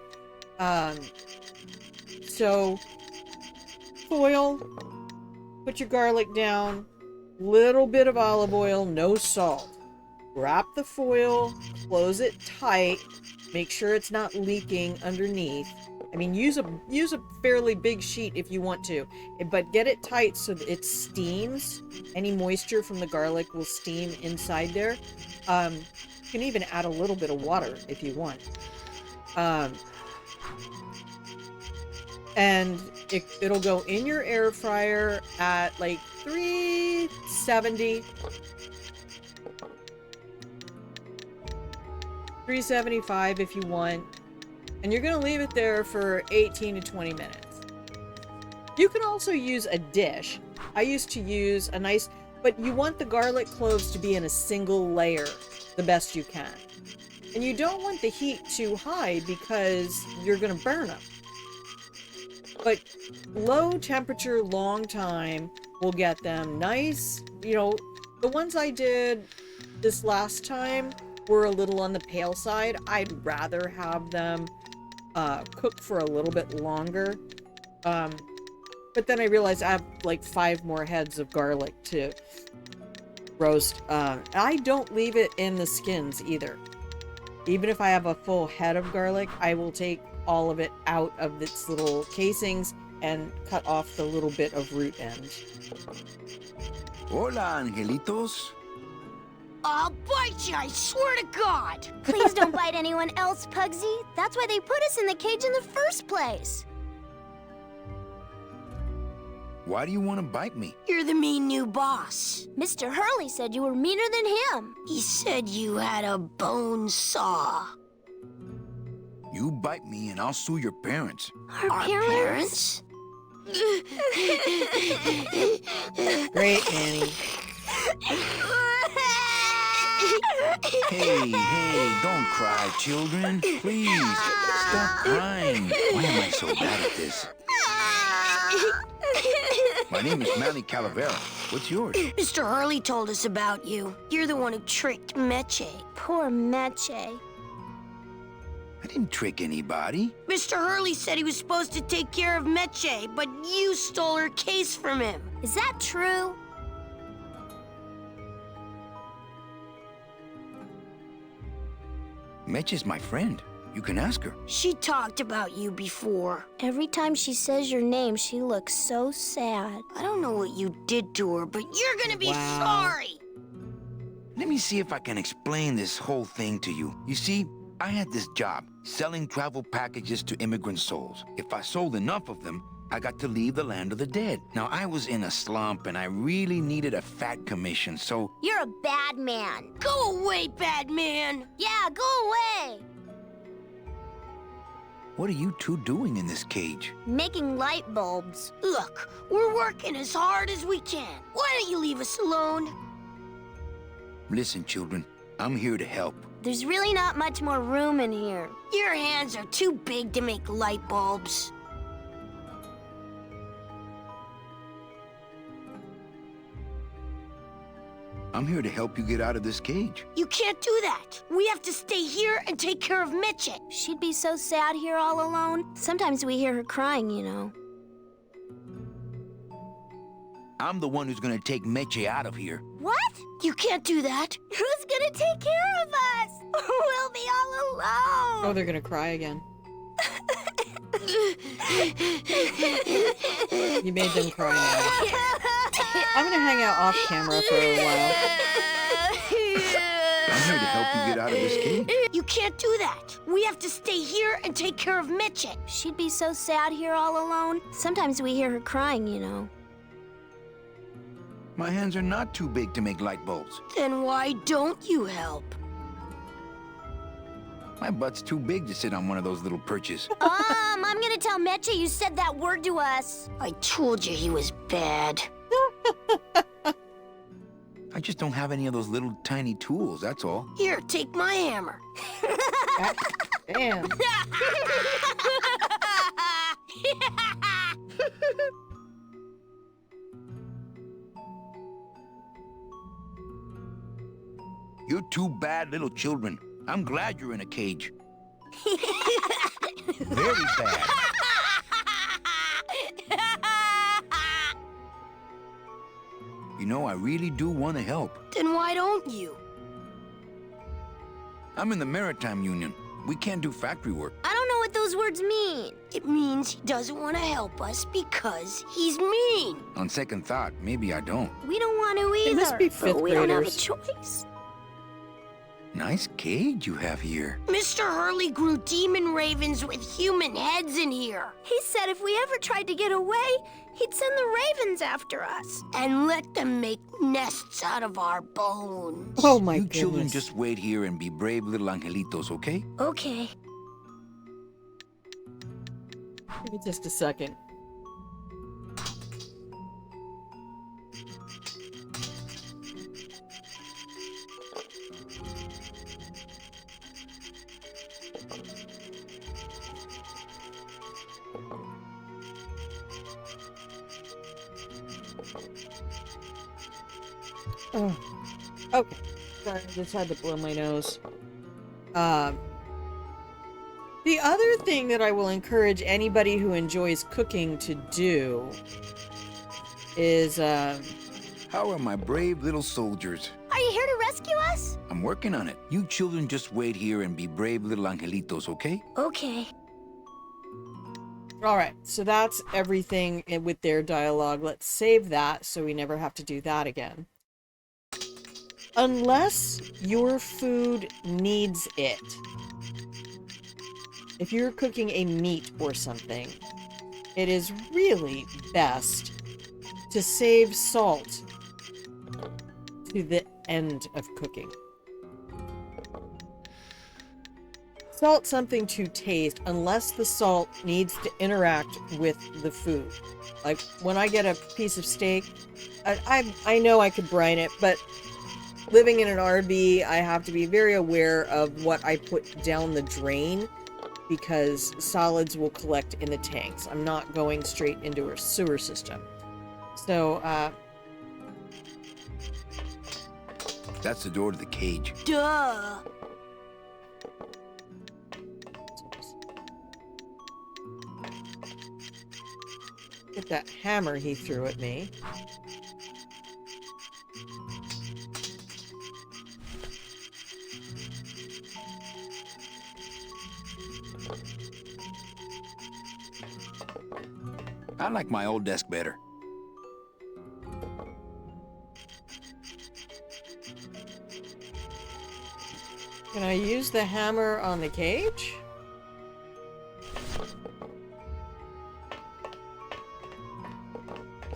So foil, put your garlic down, little bit of olive oil, no salt. Wrap the foil, close it tight, make sure it's not leaking underneath. I mean, use a fairly big sheet if you want to, but get it tight so that it steams. Any moisture from the garlic will steam inside there. You can even add a little bit of water if you want. And it'll go in your air fryer at like 370. 375 if you want. And you're going to leave it there for 18 to 20 minutes. You can also use a dish. I used to use a nice, but you want the garlic cloves to be in a single layer the best you can. And you don't want the heat too high because you're going to burn them. But low temperature, long time will get them nice. You know, the ones I did this last time were a little on the pale side. I'd rather have them cook for a little bit longer. But then I realized I have like 5 more heads of garlic to roast. I don't leave it in the skins either. Even if I have a full head of garlic, I will take all of it out of its little casings and cut off the little bit of root end. Hola, angelitos. I'll bite you, I swear to God. Please don't bite anyone else, Pugsy. That's why they put us in the cage in the first place. Why do you want to bite me? You're the mean new boss. Mr. Hurley said you were meaner than him. He said you had a bone saw. You bite me and I'll sue your parents. Our parents? Great, Nanny. Hey, don't cry, children. Please, stop crying. Why am I so bad at this? My name is Manny Calavera. What's yours? Mr. Hurley told us about you. You're the one who tricked Meche. Poor Meche. I didn't trick anybody. Mr. Hurley said he was supposed to take care of Meche, but you stole her case from him. Is that true? Mitch is my friend. You can ask her. She talked about you before. Every time she says your name, she looks so sad. I don't know what you did to her, but you're gonna be Wow. sorry. Let me see if I can explain this whole thing to you. You see, I had this job, selling travel packages to immigrant souls. If I sold enough of them, I got to leave the land of the dead. Now, I was in a slump, and I really needed a fat commission, so... You're a bad man. Go away, bad man. Yeah, go away. What are you two doing in this cage? Making light bulbs. Look, we're working as hard as we can. Why don't you leave us alone? Listen, children, I'm here to help. There's really not much more room in here. Your hands are too big to make light bulbs. I'm here to help you get out of this cage. You can't do that. We have to stay here and take care of Mitchett. She'd be so sad here all alone. Sometimes we hear her crying, you know. I'm the one who's gonna take Meche out of here. What? You can't do that. Who's gonna take care of us? We'll be all alone. Oh, they're gonna cry again. You made them cry now. I'm gonna hang out off camera for a while. I'm here to help you get out of this cage. You can't do that. We have to stay here and take care of Mitchett. She'd be so sad here all alone. Sometimes we hear her crying, you know. My hands are not too big to make light bulbs. Then why don't you help? My butt's too big to sit on one of those little perches. I'm gonna tell Meche you said that word to us. I told you he was bad. I just don't have any of those little tiny tools, that's all. Here, take my hammer. Damn. You're two bad little children. I'm glad you're in a cage. Very bad. You know, I really do want to help. Then why don't you? I'm in the Maritime Union. We can't do factory work. I don't know what those words mean. It means he doesn't want to help us because he's mean. On second thought, maybe I don't. We don't want to either. They must be but fifth we don't have a graders. choice. Nice cage you have here. Mr. Hurley grew demon ravens with human heads in here. He said if we ever tried to get away, he'd send the ravens after us. And let them make nests out of our bones. Oh my You goodness. children just wait here and be brave little angelitos, okay? Okay. Give me just a second. Oh, okay. Sorry, I just had to blow my nose. The other thing that I will encourage anybody who enjoys cooking to do is, How are my brave little soldiers? Are you here to rescue us? I'm working on it. You children just wait here and be brave little angelitos, okay? Okay. All right, so that's everything with their dialogue. Let's save that so we never have to do that again. Unless your food needs it. If you're cooking a meat or something, it is really best to save salt to the end of cooking. Salt something to taste unless the salt needs to interact with the food. Like when I get a piece of steak, I know I could brine it, but living in an RV, I have to be very aware of what I put down the drain because solids will collect in the tanks. I'm not going straight into a sewer system. So, That's the door to the cage. Duh. get that hammer he threw at me. I like my old desk better. Can I use the hammer on the cage?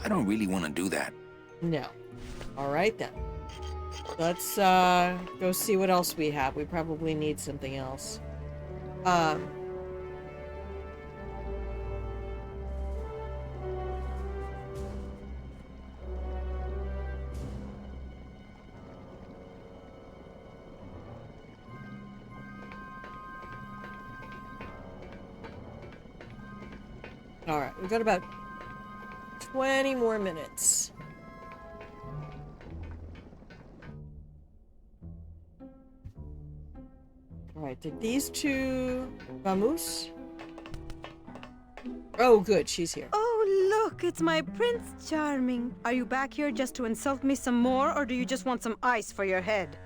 I don't really want to do that. No. All right then. Let's go see what else we have. We probably need something else. All right, we've got about 20 more minutes. All right, did these two... Vamos? Oh, good, she's here. Oh, look, it's my Prince Charming. Are you back here just to insult me some more, or do you just want some ice for your head?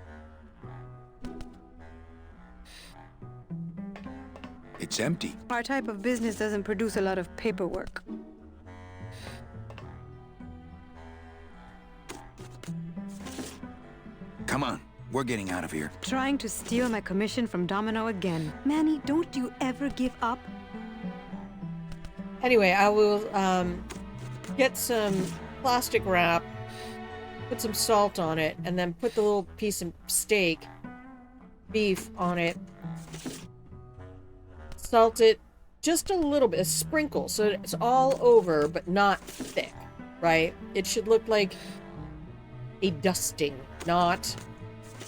It's empty. Our type of business doesn't produce a lot of paperwork. Come on, we're getting out of here. Trying to steal my commission from Domino again. Manny, don't you ever give up? Anyway, I will get some plastic wrap, put some salt on it, and then put the little piece of steak, beef on it. Salt it just a little bit, a sprinkle, so it's all over, but not thick, right? It should look like a dusting, not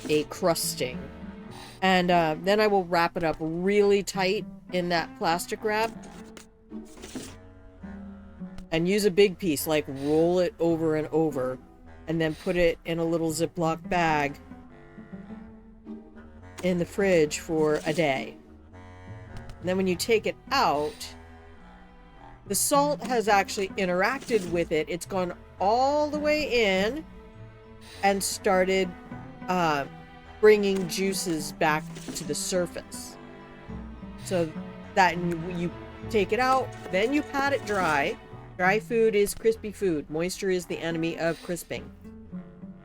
a crusting. And then I will wrap it up really tight in that plastic wrap. And use a big piece, like roll it over and over, and then put it in a little Ziploc bag in the fridge for a day. And then when you take it out, the salt has actually interacted with it. It's gone all the way in and started bringing juices back to the surface. So that you take it out, then you pat it dry. Dry food is crispy food. Moisture is the enemy of crisping.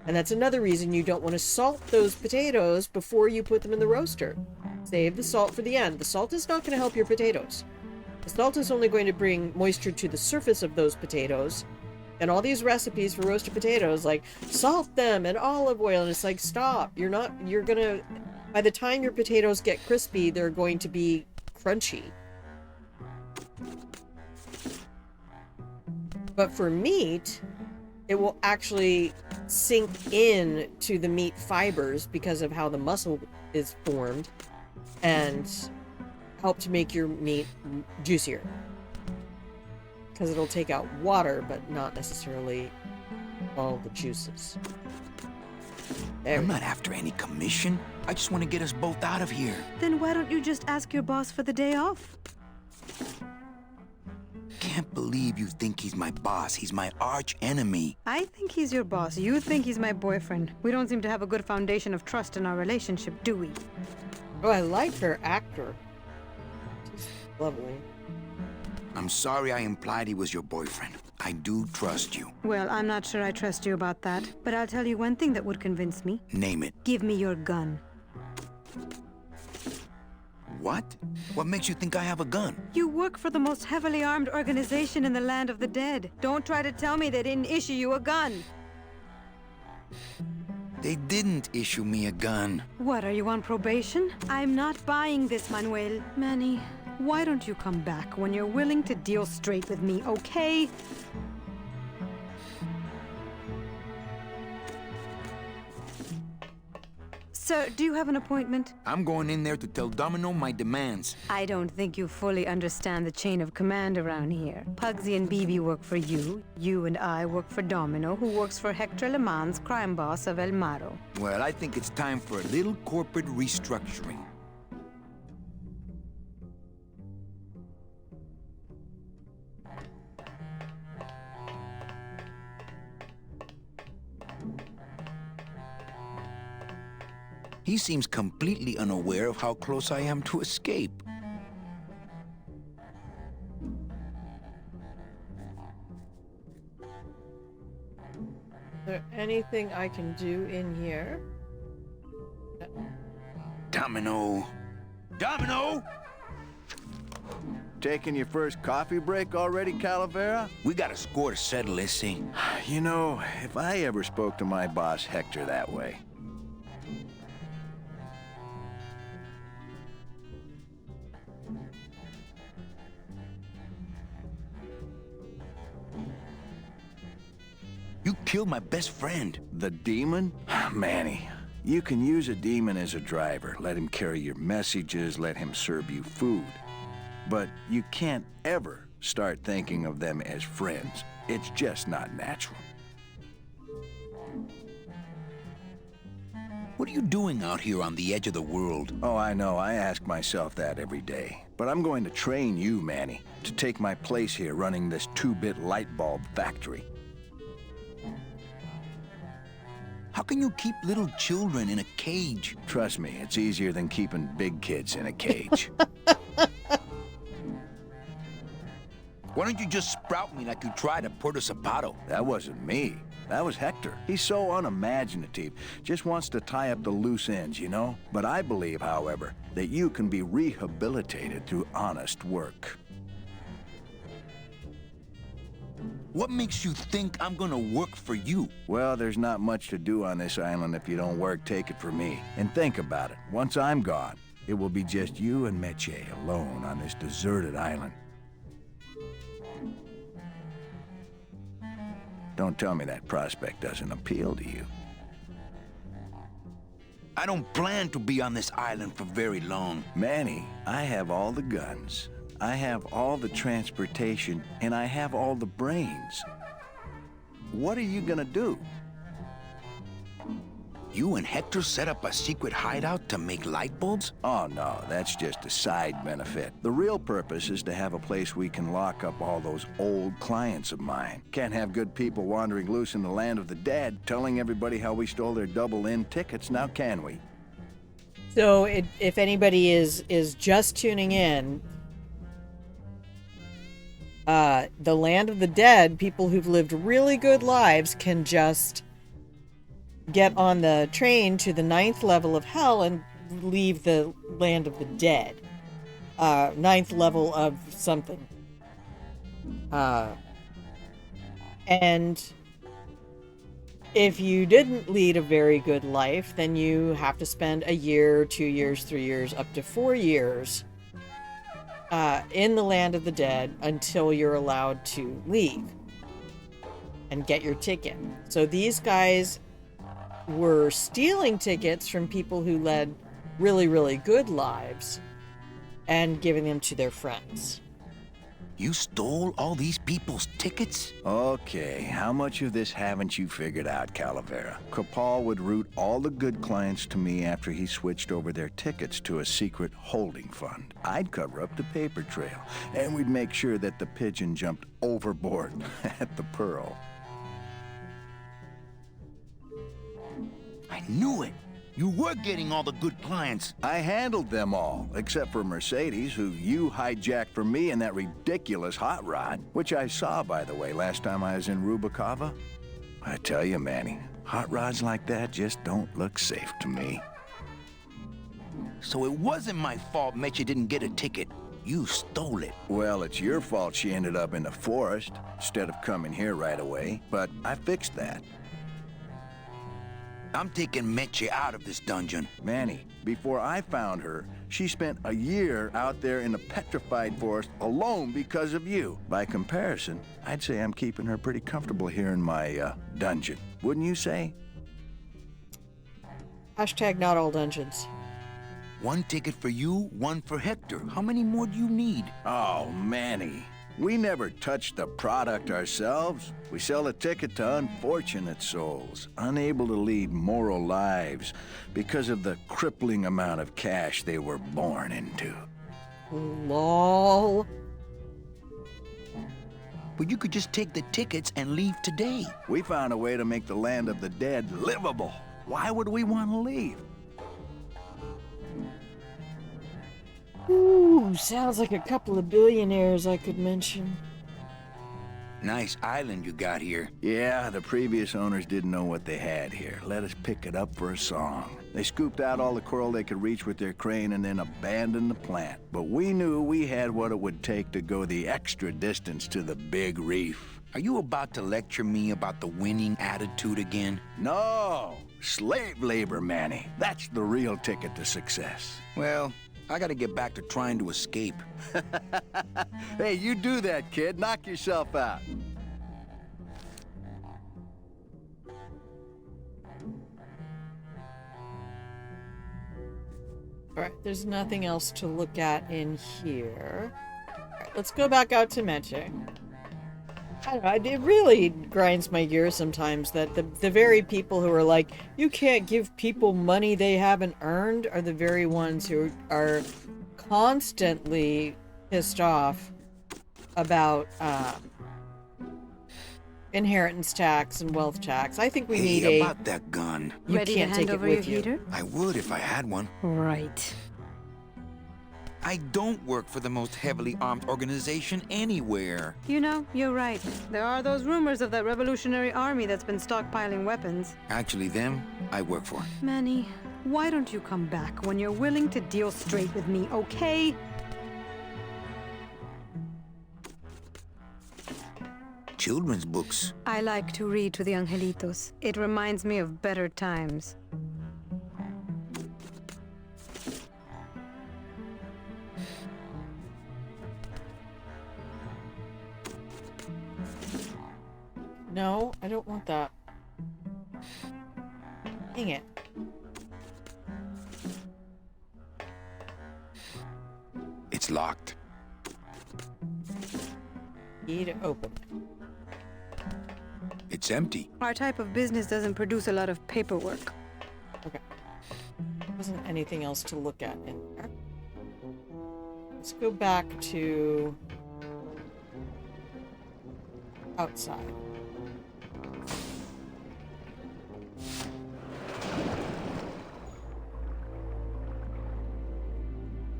And that's another reason you don't want to salt those potatoes before you put them in the roaster. Save the salt for the end. The salt is not going to help your potatoes. The salt is only going to bring moisture to the surface of those potatoes. And all these recipes for roasted potatoes, like salt them and olive oil, and it's like, stop. You're gonna, by the time your potatoes get crispy, they're going to be crunchy. But for meat, it will actually sink in to the meat fibers because of how the muscle is formed and help to make your meat juicier. Because it'll take out water, but not necessarily all the juices. There. I'm not after any commission. I just want to get us both out of here. Then why don't you just ask your boss for the day off? Can't can't believe you think he's my boss. He's my arch enemy. I think he's your boss. You think he's my boyfriend. We don't seem to have a good foundation of trust in our relationship, do we? Oh, I like her actor. She's lovely. I'm sorry I implied he was your boyfriend. I do trust you. Well, I'm not sure I trust you about that. But I'll tell you one thing that would convince me. Name it. Give me your gun. What? What makes you think I have a gun? You work for the most heavily armed organization in the land of the dead. Don't try to tell me they didn't issue you a gun. They didn't issue me a gun. What, are you on probation? I'm not buying this, Manuel. Manny, why don't you come back when you're willing to deal straight with me, okay? Sir, do you have an appointment? I'm going in there to tell Domino my demands. I don't think you fully understand the chain of command around here. Pugsy and BB work for you. You and I work for Domino, who works for Hector Le Mans, crime boss of El Maro. Well, I think it's time for a little corporate restructuring. He seems completely unaware of how close I am to escape. Is there anything I can do in here? Domino! Domino! Taking your first coffee break already, Calavera? We got a score to settle, Issy. You know, if I ever spoke to my boss Hector that way. You killed my best friend. The demon? Manny, you can use a demon as a driver. Let him carry your messages, let him serve you food. But you can't ever start thinking of them as friends. It's just not natural. What are you doing out here on the edge of the world? Oh, I know. I ask myself that every day. But I'm going to train you, Manny, to take my place here running this 2-bit light bulb factory. How can you keep little children in a cage? Trust me, it's easier than keeping big kids in a cage. Why don't you just sprout me like you tried at Puerto Zapato? That wasn't me. That was Hector. He's so unimaginative. Just wants to tie up the loose ends, you know? But I believe, however, that you can be rehabilitated through honest work. What makes you think I'm gonna work for you? Well, there's not much to do on this island if you don't work, take it from me. And think about it. Once I'm gone, it will be just you and Meche alone on this deserted island. Don't tell me that prospect doesn't appeal to you. I don't plan to be on this island for very long. Manny, I have all the guns. I have all the transportation, and I have all the brains. What are you gonna do? You and Hector set up a secret hideout to make light bulbs? Oh, no, that's just a side benefit. The real purpose is to have a place we can lock up all those old clients of mine. Can't have good people wandering loose in the land of the dead, telling everybody how we stole their double-in tickets, now can we? So if anybody is just tuning in, the land of the dead, people who've lived really good lives can just get on the train to the 9th level of hell and leave the land of the dead. 9th level of something. And if you didn't lead a very good life, then you have to spend a year, 2 years, 3 years, up to 4 years in the land of the dead until you're allowed to leave and get your ticket. So these guys were stealing tickets from people who led really, really good lives and giving them to their friends. You stole all these people's tickets? Okay, how much of this haven't you figured out, Calavera? Capal would route all the good clients to me after he switched over their tickets to a secret holding fund. I'd cover up the paper trail, and we'd make sure that the pigeon jumped overboard at the Pearl. I knew it. You were getting all the good clients. I handled them all, except for Mercedes, who you hijacked from me in that ridiculous hot rod, which I saw, by the way, last time I was in Rubacava. I tell you, Manny, hot rods like that just don't look safe to me. So it wasn't my fault Meche didn't get a ticket. You stole it. Well, it's your fault she ended up in the forest instead of coming here right away, but I fixed that. I'm taking Meche out of this dungeon. Manny, before I found her, she spent a year out there in the petrified forest alone because of you. By comparison, I'd say I'm keeping her pretty comfortable here in my, dungeon. Wouldn't you say? Hashtag not all dungeons. One ticket for you, one for Hector. How many more do you need? Oh, Manny. We never touch the product ourselves. We sell a ticket to unfortunate souls, unable to lead moral lives because of the crippling amount of cash they were born into. Lol. But you could just take the tickets and leave today. We found a way to make the land of the dead livable. Why would we want to leave? Ooh, sounds like a couple of billionaires I could mention. Nice island you got here. Yeah, the previous owners didn't know what they had here. Let us pick it up for a song. They scooped out all the coral they could reach with their crane and then abandoned the plant. But we knew we had what it would take to go the extra distance to the big reef. Are you about to lecture me about the winning attitude again? No! Slave labor, Manny. That's the real ticket to success. Well, I gotta get back to trying to escape. Hey, you do that, kid. Knock yourself out. Alright, there's nothing else to look at in here. Alright, let's go back out to Meche. I don't know, it really grinds my gears sometimes that the very people who are like, you can't give people money they haven't earned, are the very ones who are constantly pissed off about inheritance tax and wealth tax. I think we need Hey, about that gun. You Ready can't to take hand it over your with you. heater? I would if I had one. Right. I don't work for the most heavily armed organization anywhere. You know, you're right. There are those rumors of that revolutionary army that's been stockpiling weapons. Actually, them, I work for. Manny, why don't you come back when you're willing to deal straight with me, okay? Children's books. I like to read to the angelitos. It reminds me of better times. No, I don't want that. Dang it. It's locked. Key to open. It's empty. Our type of business doesn't produce a lot of paperwork. Okay. Wasn't anything else to look at in there. Let's go back to outside.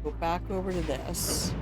Go back over to this.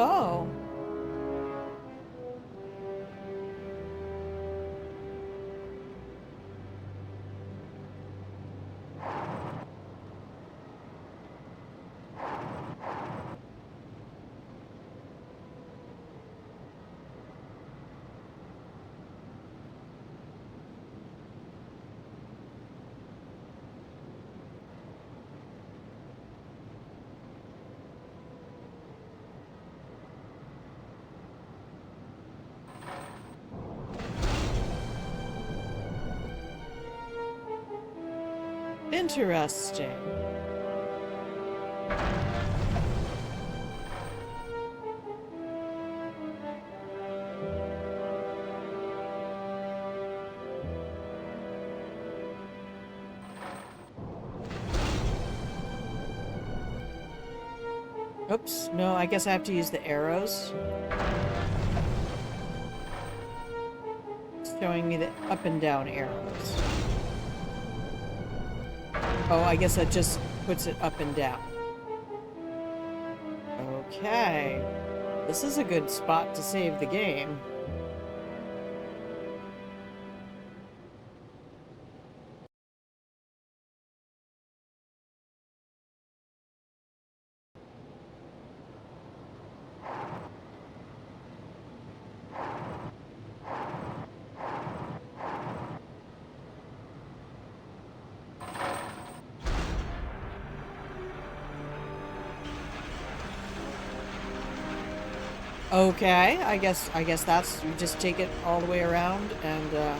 Oh. Interesting. Oops, no, I guess I have to use the arrows. It's showing me the up and down arrows. Oh, I guess that just puts it up and down. Okay. This is a good spot to save the game. Okay, I guess that's, you just take it all the way around and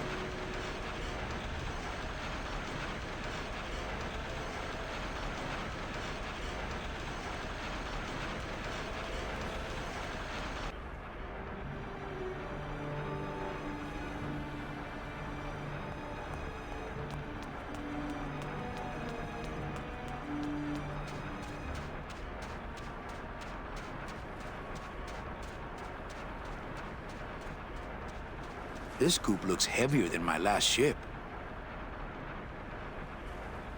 This scoop looks heavier than my last ship.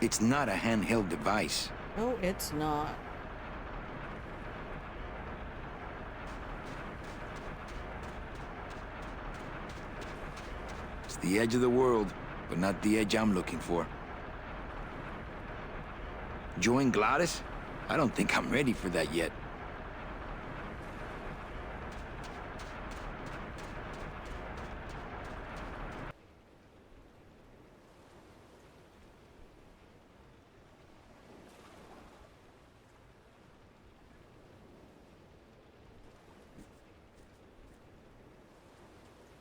It's not a handheld device. no, it's not. It's the edge of the world, but not the edge I'm looking for. Join Gladys? I don't think I'm ready for that yet.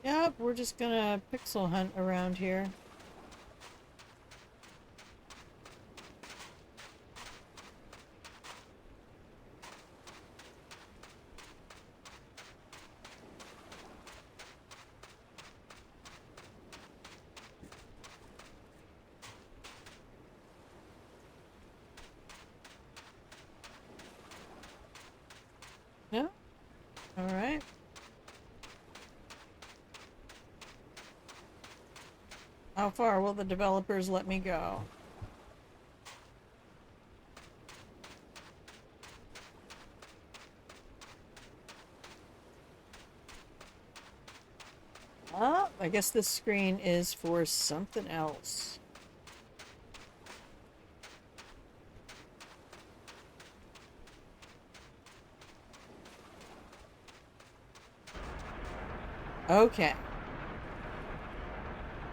Yep, we're just gonna pixel hunt around here. Yeah? Alright. How far will the developers let me go? Oh, I guess this screen is for something else. Okay.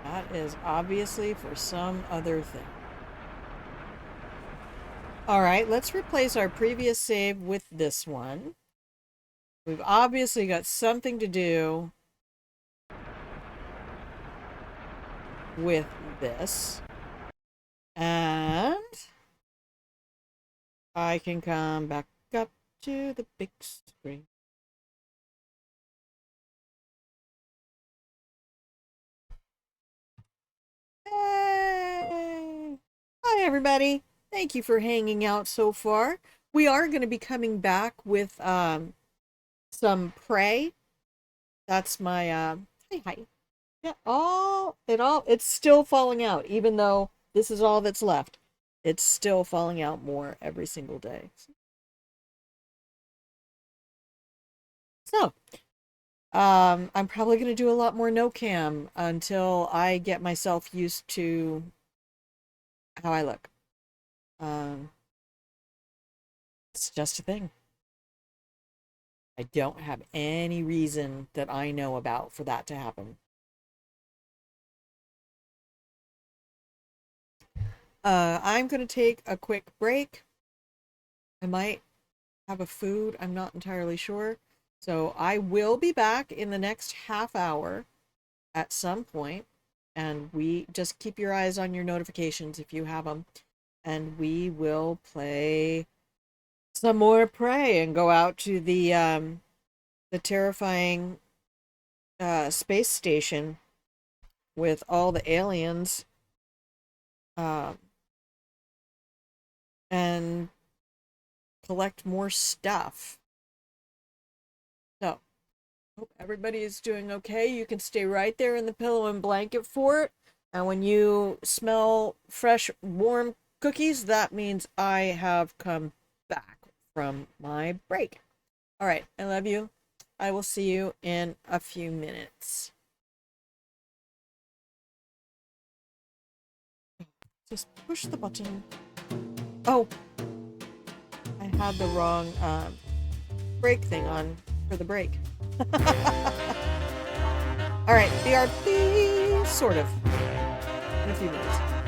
That is obviously for some other thing. Alright, let's replace our previous save with this one. We've obviously got something to do with this. And I can come back up to the big screen. Hey! Hi, everybody. Thank you for hanging out so far. We are going to be coming back with some Prey. That's my hi. Yeah, it's still falling out, even though this is all that's left. It's still falling out more every single day. So, I'm probably going to do a lot more no cam until I get myself used to how I look. It's just a thing. I don't have any reason that I know about for that to happen. I'm going to take a quick break. I might have a food. I'm not entirely sure. So I will be back in the next half hour at some point. And we just keep your eyes on your notifications if you have them. and we will play some more Prey and go out to the terrifying space station with all the aliens, and collect more stuff. So, hope everybody is doing okay. You can stay right there in the pillow and blanket fort. And when you smell fresh, warm cookies, that means I have come back from my break. All right, I love you. I will see you in a few minutes. Just push the button. Oh, I had the wrong break thing on for the break. All right, BRB, sort of, in a few minutes.